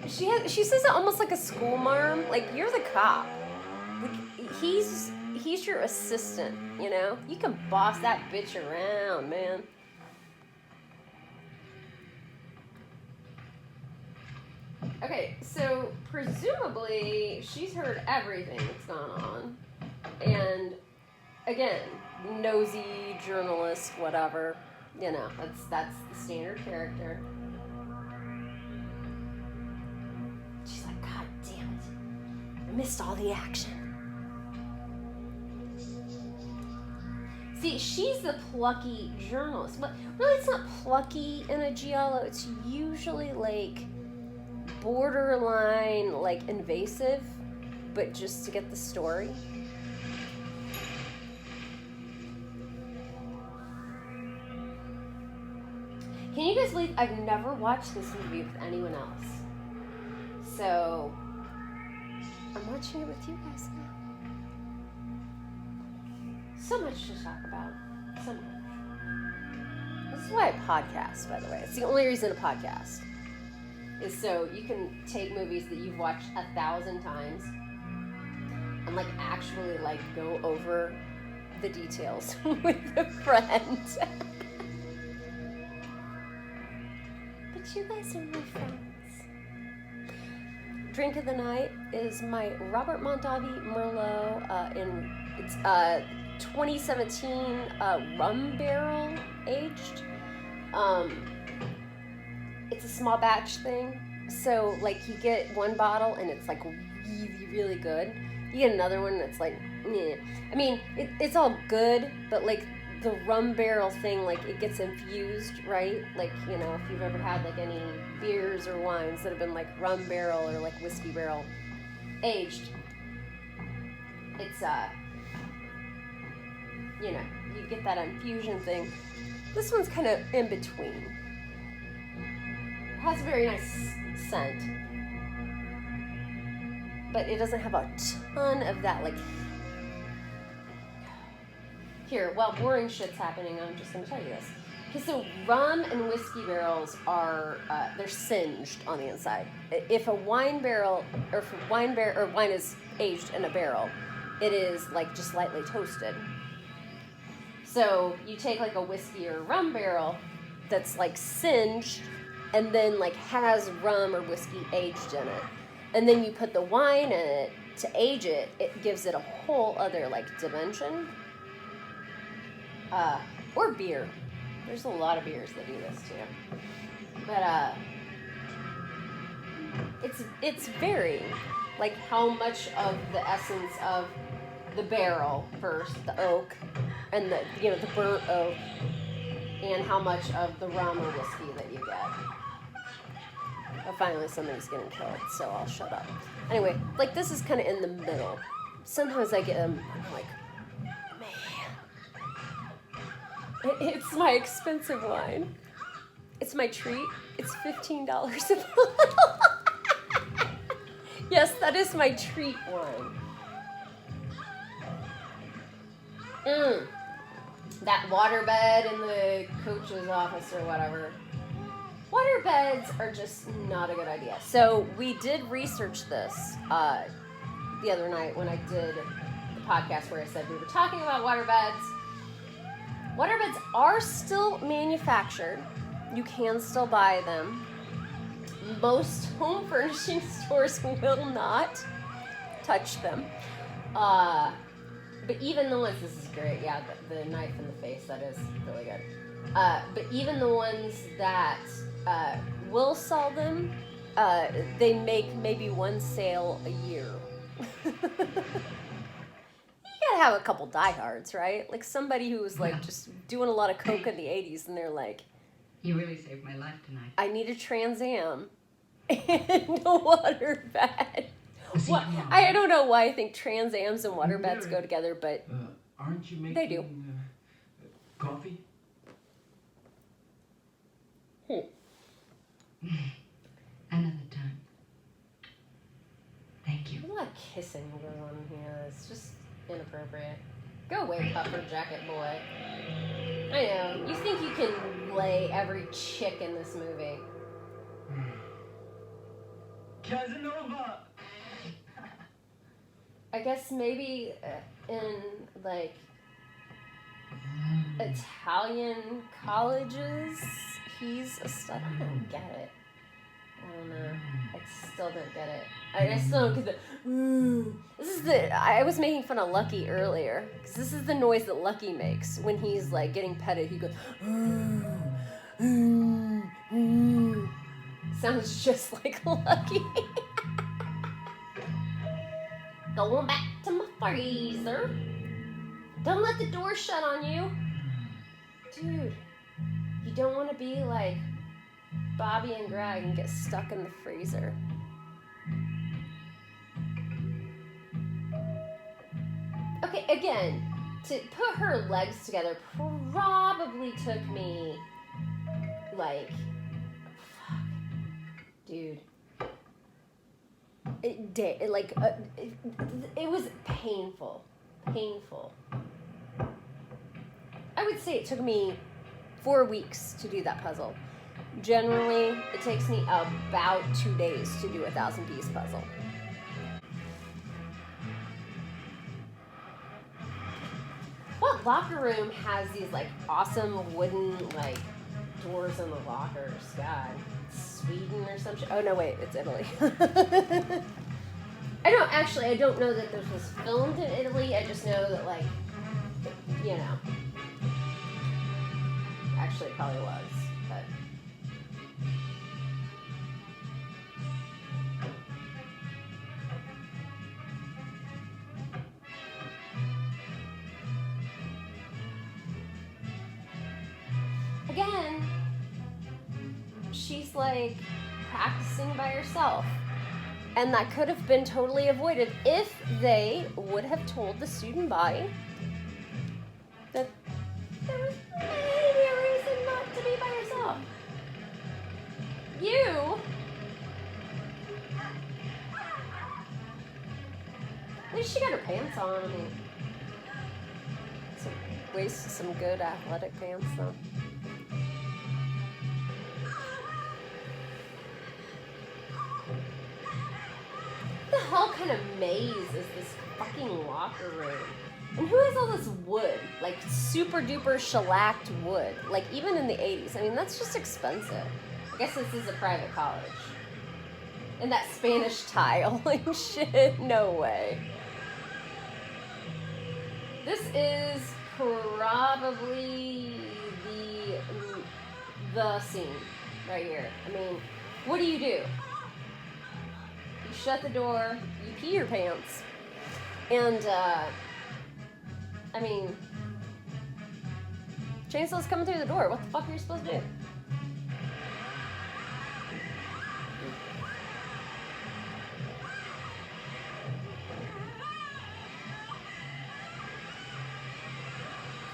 she says it almost like a school marm. Like, you're the cop. Like, he's your assistant. You know, you can boss that bitch around, man. Okay, so presumably she's heard everything that's gone on, and again, nosy journalist, whatever. You know, that's the standard character. She's like, God damn it. I missed all the action. See, she's the plucky journalist. But really, it's not plucky in a giallo. It's usually like borderline, like invasive, but just to get the story. Can you guys believe I've never watched this movie with anyone else? So, I'm watching it with you guys now. So much to talk about. So much. This is why I podcast, by the way. It's the only reason to podcast. Is so you can take movies that you've watched 1,000 times and like actually like go over the details with a friend. But you guys are my friends. Drink of the Night is my Robert Mondavi Merlot it's 2017 rum barrel aged. It's a small batch thing, so like you get one bottle and it's like really, really good. You get another one that's like, meh. I mean, it's all good, but like the rum barrel thing, like it gets infused, right? Like, you know, if you've ever had like any beers or wines that have been like rum barrel or like whiskey barrel aged, it's you know, you get that infusion thing. This one's kind of in between. It has a very nice scent, but it doesn't have a ton of that, like, here, while boring shit's happening, I'm just gonna tell you this. Okay, so rum and whiskey barrels are, they're singed on the inside. If a wine barrel, or if wine is aged in a barrel, it is like just lightly toasted. So you take like a whiskey or rum barrel that's like singed and then like has rum or whiskey aged in it. And then you put the wine in it to age it, it gives it a whole other like dimension. Or beer. There's a lot of beers that do this too. But it's varying. Like how much of the essence of the barrel first, the oak, and the the burnt oak, and how much of the rum or whiskey that you get. Oh, finally somebody's getting killed, so I'll shut up. Anyway, like this is kind of in the middle. Sometimes I get I'm like, man, it's my expensive wine. It's my treat. It's $15 a bottle. Yes, that is my treat wine. That waterbed in the coach's office or whatever. Waterbeds are just not a good idea. So we did research this the other night when I did the podcast where I said we were talking about waterbeds. Waterbeds are still manufactured. You can still buy them. Most home furnishing stores will not touch them. But even the ones, this is great, yeah, the knife in the face, that is really good. But even the ones that will sell them, they make maybe one sale a year. You gotta have a couple diehards, right? Like somebody who was like just doing a lot of coke in the 80s and they're like, you really saved my life tonight. I need a Trans Am and a waterbed. Well, I don't know why I think Trans Ams and waterbeds go together, but aren't you making they do. Coffee? Another time. Thank you. There's a lot of kissing going on here. It's just inappropriate. Go away, puffer jacket boy. I know. You think you can lay every chick in this movie. Casanova! I guess maybe in, like, Italian colleges, he's a stud. I don't get it. I don't know. I still don't get it. I still don't get the. This is the. I was making fun of Lucky earlier because this is the noise that Lucky makes when he's like getting petted. He goes. Sounds just like Lucky. Going back to my freezer. Don't let the door shut on you. Dude, you don't want to be like Bobby and Greg and get stuck in the freezer. Okay, again, to put her legs together probably took me like, fuck, dude. It was painful. I would say it took me 4 weeks to do that puzzle. Generally, it takes me about 2 days to do a 1,000-piece puzzle. What locker room has these like awesome wooden like doors in the lockers? God, Sweden or some shit. Oh no, wait, it's Italy. I don't know that this was filmed in Italy. I just know that like, you know. Actually, it probably was, but. Again, she's like practicing by herself. And that could have been totally avoided if they would have told the student body that there was maybe a reason not to be by yourself. At least she got her pants on. I mean, some good athletic pants though. What the hell kind of maze is this fucking locker room? And who has all this wood? Like super duper shellacked wood. Like even in the 80s. I mean, that's just expensive. I guess this is a private college. And that Spanish tile and shit. No way. This is probably the scene right here. I mean, what do? You shut the door, you pee your pants, and I mean, Chainsaw's coming through the door. What the fuck are you supposed to do?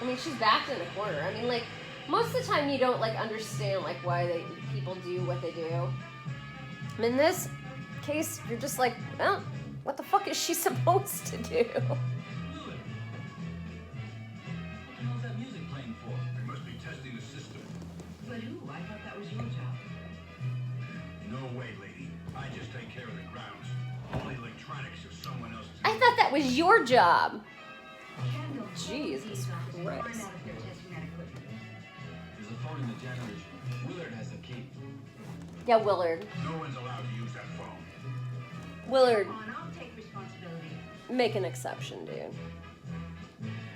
I mean, she's backed in the corner. I mean, like, most of the time you don't, like, understand, like, why people do what they do. I mean, in this case, you're just like, well, what the fuck is she supposed to do? What the hell's that music playing for? They must be testing the system. But who? I thought that was your job. No way, lady. I just take care of the grounds. All the electronics is someone else's. I thought that was your job. Kendall, Jesus Christ. find out if they're testing that equipment. There's a phone in the janitor's room. Willard has the key. Yeah, Willard. No one's allowed to use that phone. Willard, Come on, I'll take responsibility. make an exception, dude.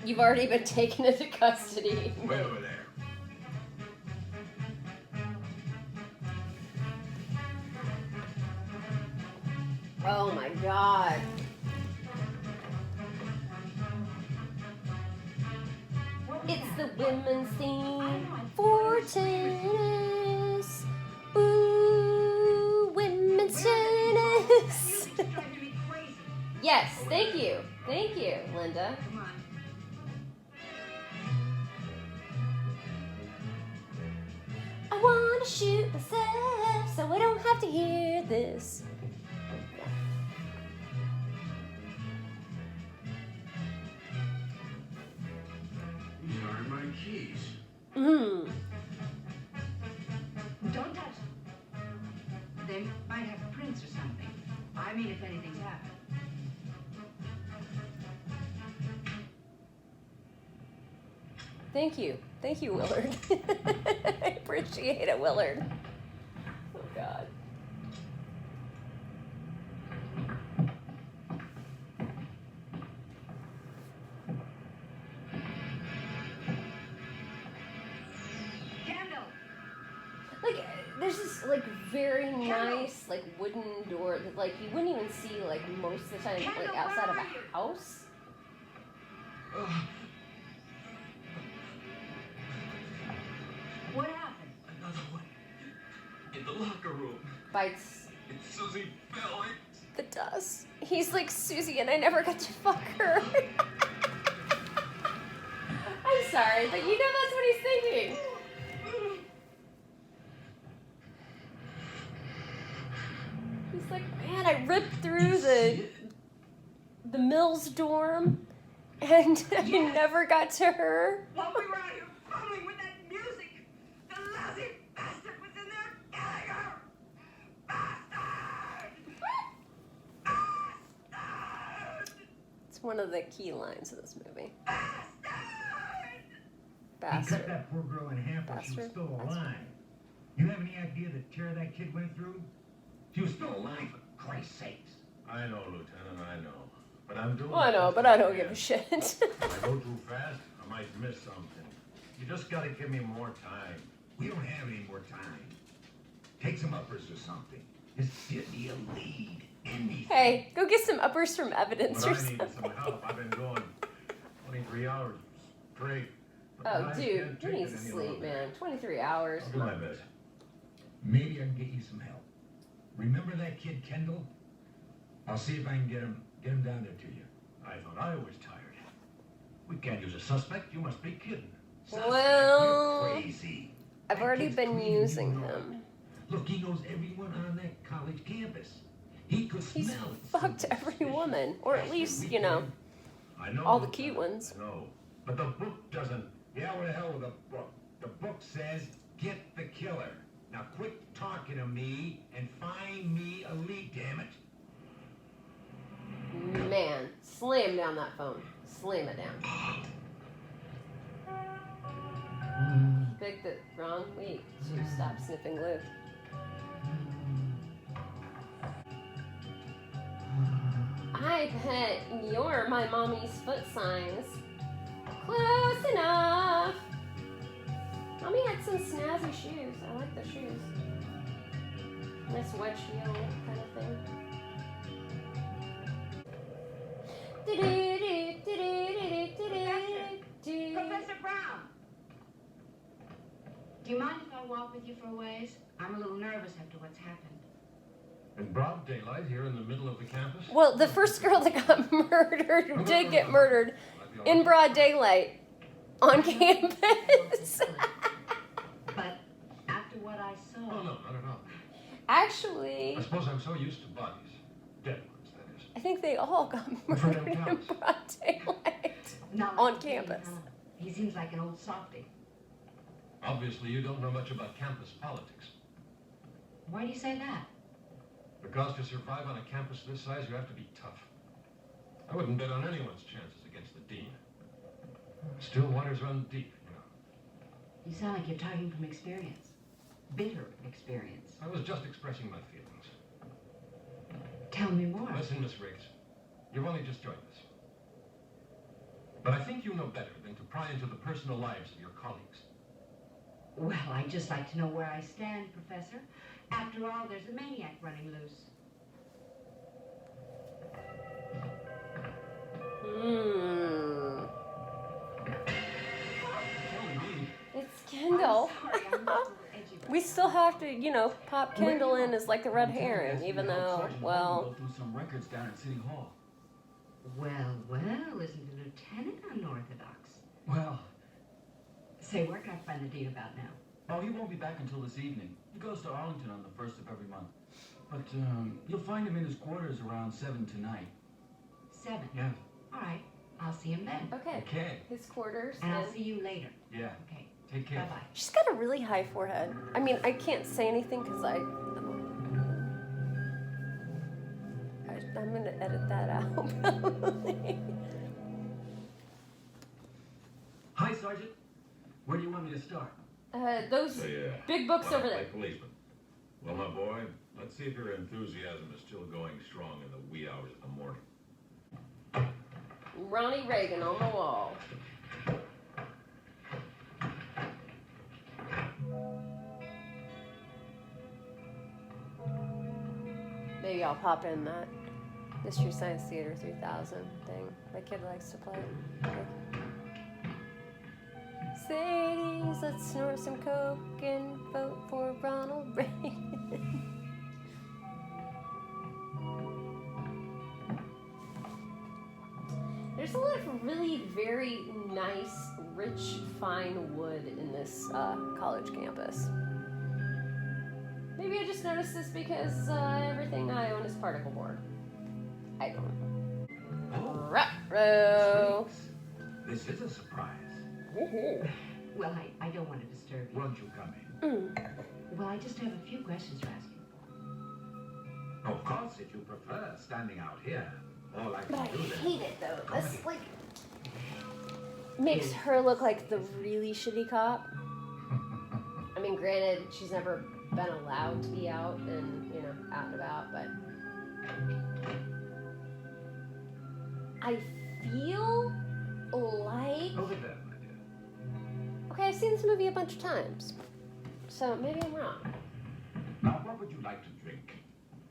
You've already been taken into custody. Way over there. Oh my god. It's the women's theme for tennis. Ooh, women's tennis. You're driving me crazy. Yes, thank you. Thank you, Linda. Come on. I want to shoot myself so I don't have to hear this. These aren't my keys. Mm. Don't touch them. They might have prints or something. I mean, if anything's happened. Thank you. Thank you, Willard. I appreciate it, Willard. Oh, God. Like, there's this, like, very nice, like, wooden door that, like, you wouldn't even see, like, most of the time, like, outside of a house. What happened? Another one. In the locker room. Bites It's Susie fell. the dust. He's like, Susie, and I never got to fuck her. I'm sorry, but you know that's what he's thinking. He's like, man, I ripped through the Mills dorm, and I never got to her. While we were out here fumbling with that music, the lousy bastard was in there killing her! Bastard! Bastard! It's one of the key lines of this movie. Bastard! He cut Bastard. that poor girl in half while she was Bastard. still alive. You have any idea the terror that kid went through? She was still alive, for Christ's sakes. I know, Lieutenant, I know. But I'm doing... Well, I know, but I don't give a shit. If I go too fast, I might miss something. You just gotta give me more time. We don't have any more time. Take some uppers or something. Just give me a lead. Anything. Hey, go get some uppers from evidence When or I needed something. some help, I've been going 23 hours straight. But Oh, I dude, can't you take need it to any sleep, longer. man. 23 hours. I'll do my best. Maybe I can get you some help. Remember that kid Kendall? I'll see if I can get him down there to you. I thought I was tired. We can't use a suspect. You must be kidding. Well, You're crazy. I've That already kid's been clean, using you know. him. Look, he knows everyone on that college campus. He could He's smell it. fucked every woman, or at least, you know, I know. all the Lieutenant, key ones. I know. But the book doesn't... Yeah, what the hell with the book? The book says, get the killer. Now quit talking to me and find me a lead, damn it. Man, slam down that phone. Slam it down. Picked it wrong week. Should stop sniffing glue. I bet you're my mommy's foot size. Close enough. Mommy had some snazzy shoes. I like the shoes. Nice wedge heel kind of thing. Professor Brown! Do you mind if I walk with you for a ways? I'm a little nervous after what's happened. In broad daylight here in the middle of the campus? Well, the first girl that got murdered did get murdered in broad daylight on campus. But after what I saw... Oh, no, not at all. Actually, I suppose I'm so used to bodies. Dead ones, that is. I think they all got Afraid murdered I'm in jealous. broad daylight Not on like campus. me, huh? He seems like an old softy. Obviously, you don't know much about campus politics. Why do you say that? Because to survive on a campus this size, you have to be tough. I wouldn't bet on anyone's chances against the dean. Still waters run deep, you know. You sound like you're talking from experience. Bitter experience. I was just expressing my feelings. Tell me more. Listen, Miss Riggs, you've only just joined us. But I think you know better than to pry into the personal lives of your colleagues. Well, I'd just like to know where I stand, Professor. After all, there's a maniac running loose. It's Kendall. I'm sorry, I'm just a little edgy right We still have to, you know, pop Kendall in as like the red herring, even though, well, Go through some records down at City Hall. Well, isn't the lieutenant unorthodox? Well, Say, where can I find the dean about now? oh, he won't be back until this evening. He goes to Arlington on the 1st of every month. But you'll find him in his quarters around 7 tonight. 7. Yeah. All right, I'll see him then. okay. Okay. His quarters. And I'll and- see you later. Yeah. Okay. Take care. Bye-bye. She's got a really high forehead. I mean, I can't say anything because I'm gonna edit that out. Probably. Hi, Sergeant. Where do you want me to start? Those So, yeah. big books over there. Like policeman. Well, my boy, let's see if your enthusiasm is still going strong in the wee hours of the morning. Ronnie Reagan on the wall. Maybe I'll pop in that Mystery Science Theater 3000 thing. My kid likes to play it. Ladies, let's snort some coke and vote for Ronald Reagan. There's a lot of really very nice, rich, fine wood in this college campus. Maybe I just noticed this because everything I own is particle board. I don't. Ruh-roh. This is a surprise. Well, I don't want to disturb you. Won't you come in? Well, I just have a few questions to ask you. Of course, if you prefer standing out here. All I can But I do then. hate it though. This Comedy. like makes her look like the really shitty cop. I mean, granted, she's never been allowed to be out and out and about, but I feel like Over there, my dear. okay, I've seen this movie a bunch of times, so maybe I'm wrong. Now, what would you like to drink?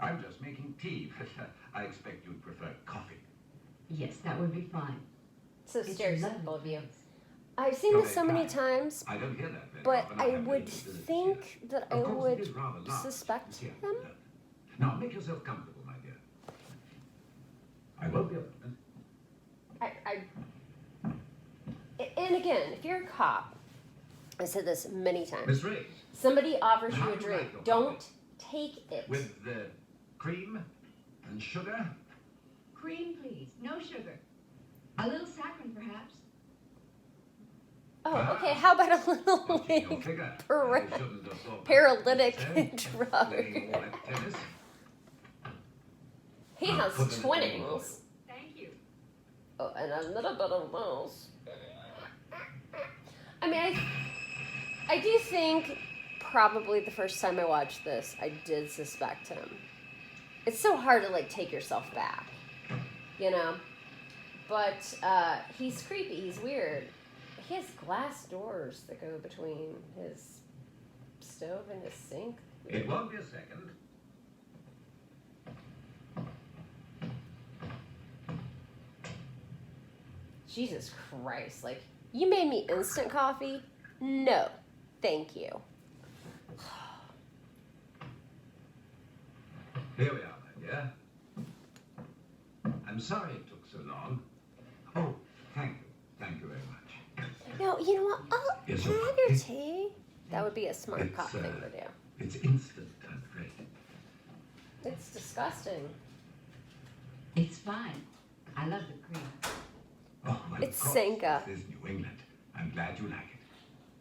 I'm just making tea, but I expect you'd prefer coffee. Yes, that would be fine. So It's stereotypical of lovely. you. I've seen this so many times, I don't hear that very but often. I have would many visitors think here. that I Of course, it is would rather large, suspect this here. him. Now, make yourself comfortable, my dear. I won't be a moment. And again, if you're a cop, I said this many times. Miss Ray, Somebody offers How you a do you like drink, your don't take it. with the cream and sugar? Cream, please. No sugar. A little saccharin, perhaps. Oh, okay. How about a little Watching your like figure. para- I shouldn't have thought paralytic that, eh? drug? Playing all that tennis. He has Put them in the twins. Thank you. Oh, and a little bit of those. I mean, I do think probably the first time I watched this, I did suspect him. It's so hard to like take yourself back, But he's creepy. He's weird. He has glass doors that go between his stove and his sink. It won't be a second. Jesus Christ! Like, you made me instant coffee? No, thank you. Here we are, my dear. I'm sorry it took so long. Oh, thank you. Thank you very much. No, you know what? I'll Yes, have of your course. tea. That would be a smart It's, cop thing to do. It's instant, I'm afraid. It's disgusting. It's fine. I love the cream. Oh, well, It's of course, Sanka. This is New England. I'm glad you like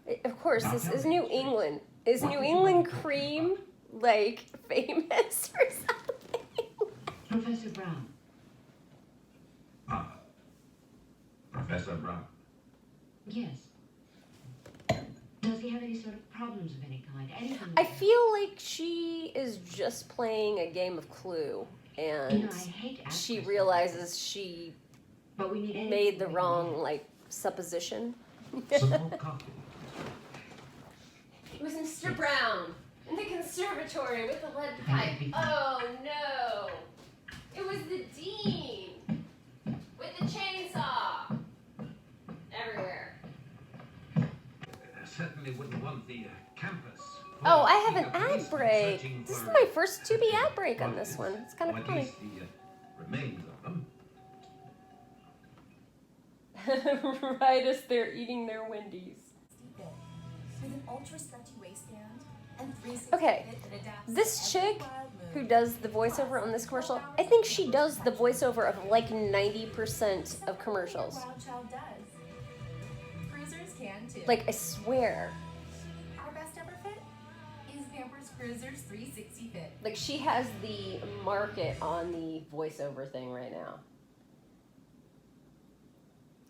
it. Of course, Now this tell is me, New Miss England. Is what New would you England like to cream talk like famous or something? Professor Brown. Ah, Professor Brown. Yes. Does he have any sort of problems of any kind? Anything? I feel like she is just playing a game of Clue, and I hate actors she like realizes she But we need anything made the we can wrong get. like supposition. Some more coffee. It was Mr. Brown in the conservatory with the lead That pipe. would be- Oh no! It was the dean with the chainsaw everywhere. Certainly wouldn't want the campus. Oh, I have full an of ad policemen break. searching This is for my first 2B ad break on bodies, this one. It's kind or of at funny. least the remains of them. Right as they're eating their Wendy's. With an ultra stretchy waistband and 360 Okay, fit that adapts this to every chick wild who mood. does the voiceover on this commercial, I think she does the voiceover of like 90% of commercials. Wild Child does. Cruisers can too. Like, I swear. Our best ever fit is Pampers Cruisers 360 Fit. Like, she has the market on the voiceover thing right now.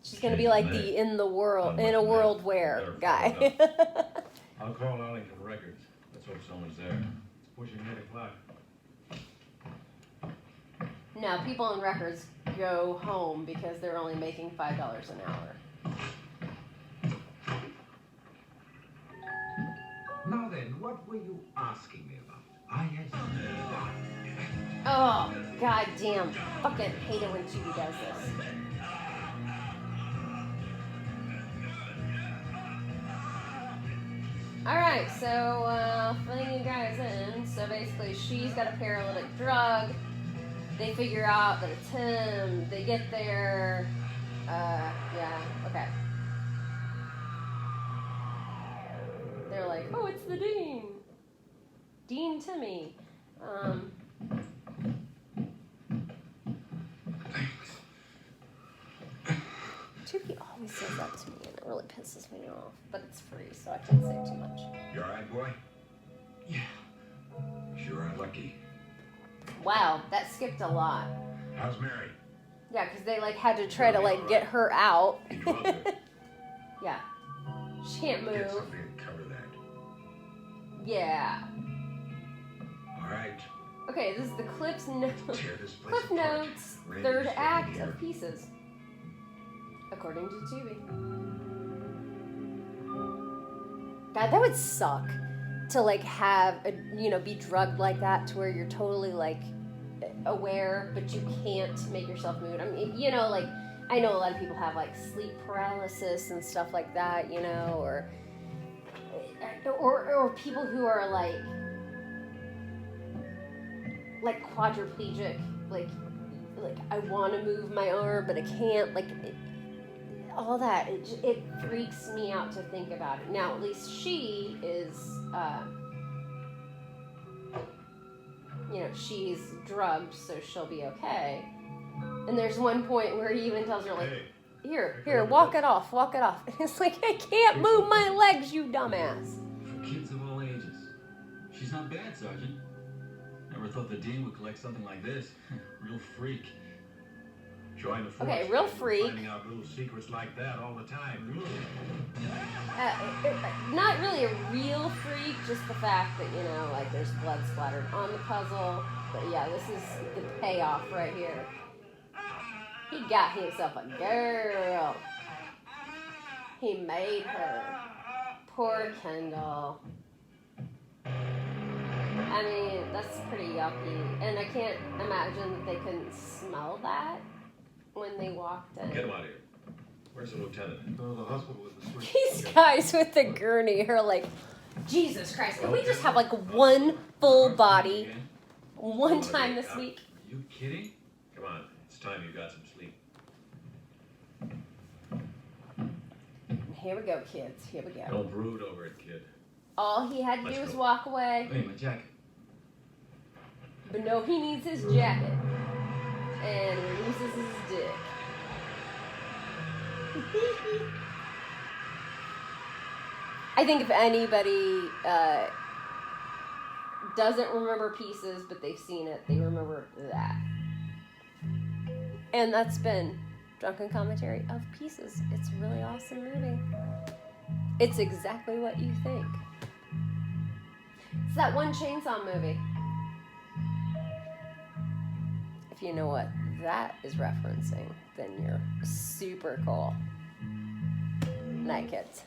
She's gonna be like the in a world where guy. I'll call Arlington Records. Let's hope someone's there. It's pushing 8 o'clock. No, people on records go home because they're only making $5 an hour. Now then, what were you asking me about? Ah, yes. Oh, goddamn. Fucking hate it when Chibi does this. Alright, so, filling you guys in. So basically, she's got a paralytic drug. They figure out that it's him. They get there. Yeah, okay. They're like, oh, it's the Dean. Dean Timmy. Chibi always says that to me, and it really pisses me off. But it's free, so I can't say too much. You alright, boy? Yeah. Sure are lucky. Wow, that skipped a lot. How's Mary? Yeah, because they like had to try to like get her out. Can you help her? Yeah, she can't Get move. something to cover that. Yeah. Alright. Okay, this is the Cliff's Notes. Tear this place Cliff apart. Notes, Randy's third getting act here. of Pieces, according to Chibi. God, that would suck to like have a, be drugged like that to where you're totally like aware, but you can't make yourself move. I mean, like I know a lot of people have like sleep paralysis and stuff like that, or people who are like quadriplegic, like I want to move my arm but I can't, all that, it freaks me out to think about it. Now at least she is she's drugged, so she'll be okay. And there's one point where he even tells her like, here, walk it off. And it's like, I can't move my legs, you dumbass. For kids of all ages. She's not bad, Sergeant. Never thought the Dean would collect something like this. Real freak. Join the force. Okay, real freak. Finding out little secrets like that all the time. Not really a real freak, just the fact that, there's blood splattered on the puzzle. But yeah, this is the payoff right here. He got himself a girl. He made her. Poor Kendall. I mean, that's pretty yucky. And I can't imagine that they couldn't smell that when they walked in. Get him out of here. Where's the lieutenant? Go to the hospital with the switch. These guys with the gurney are like, Jesus Christ, can we just have like one full body one time this week? Are you kidding? Come on, it's time you got some sleep. Here we go, kids. Here we go. Don't brood over it, kid. All he had to Let's do was go. walk away. Hey, my jacket. But no, he needs his jacket. And releases his dick. I think if anybody doesn't remember Pieces, but they've seen it, they remember that. And that's been Drunken Commentary of Pieces. It's a really awesome movie. It's exactly what you think. It's that one chainsaw movie. If you know what that is referencing, then you're super cool. Night, kids.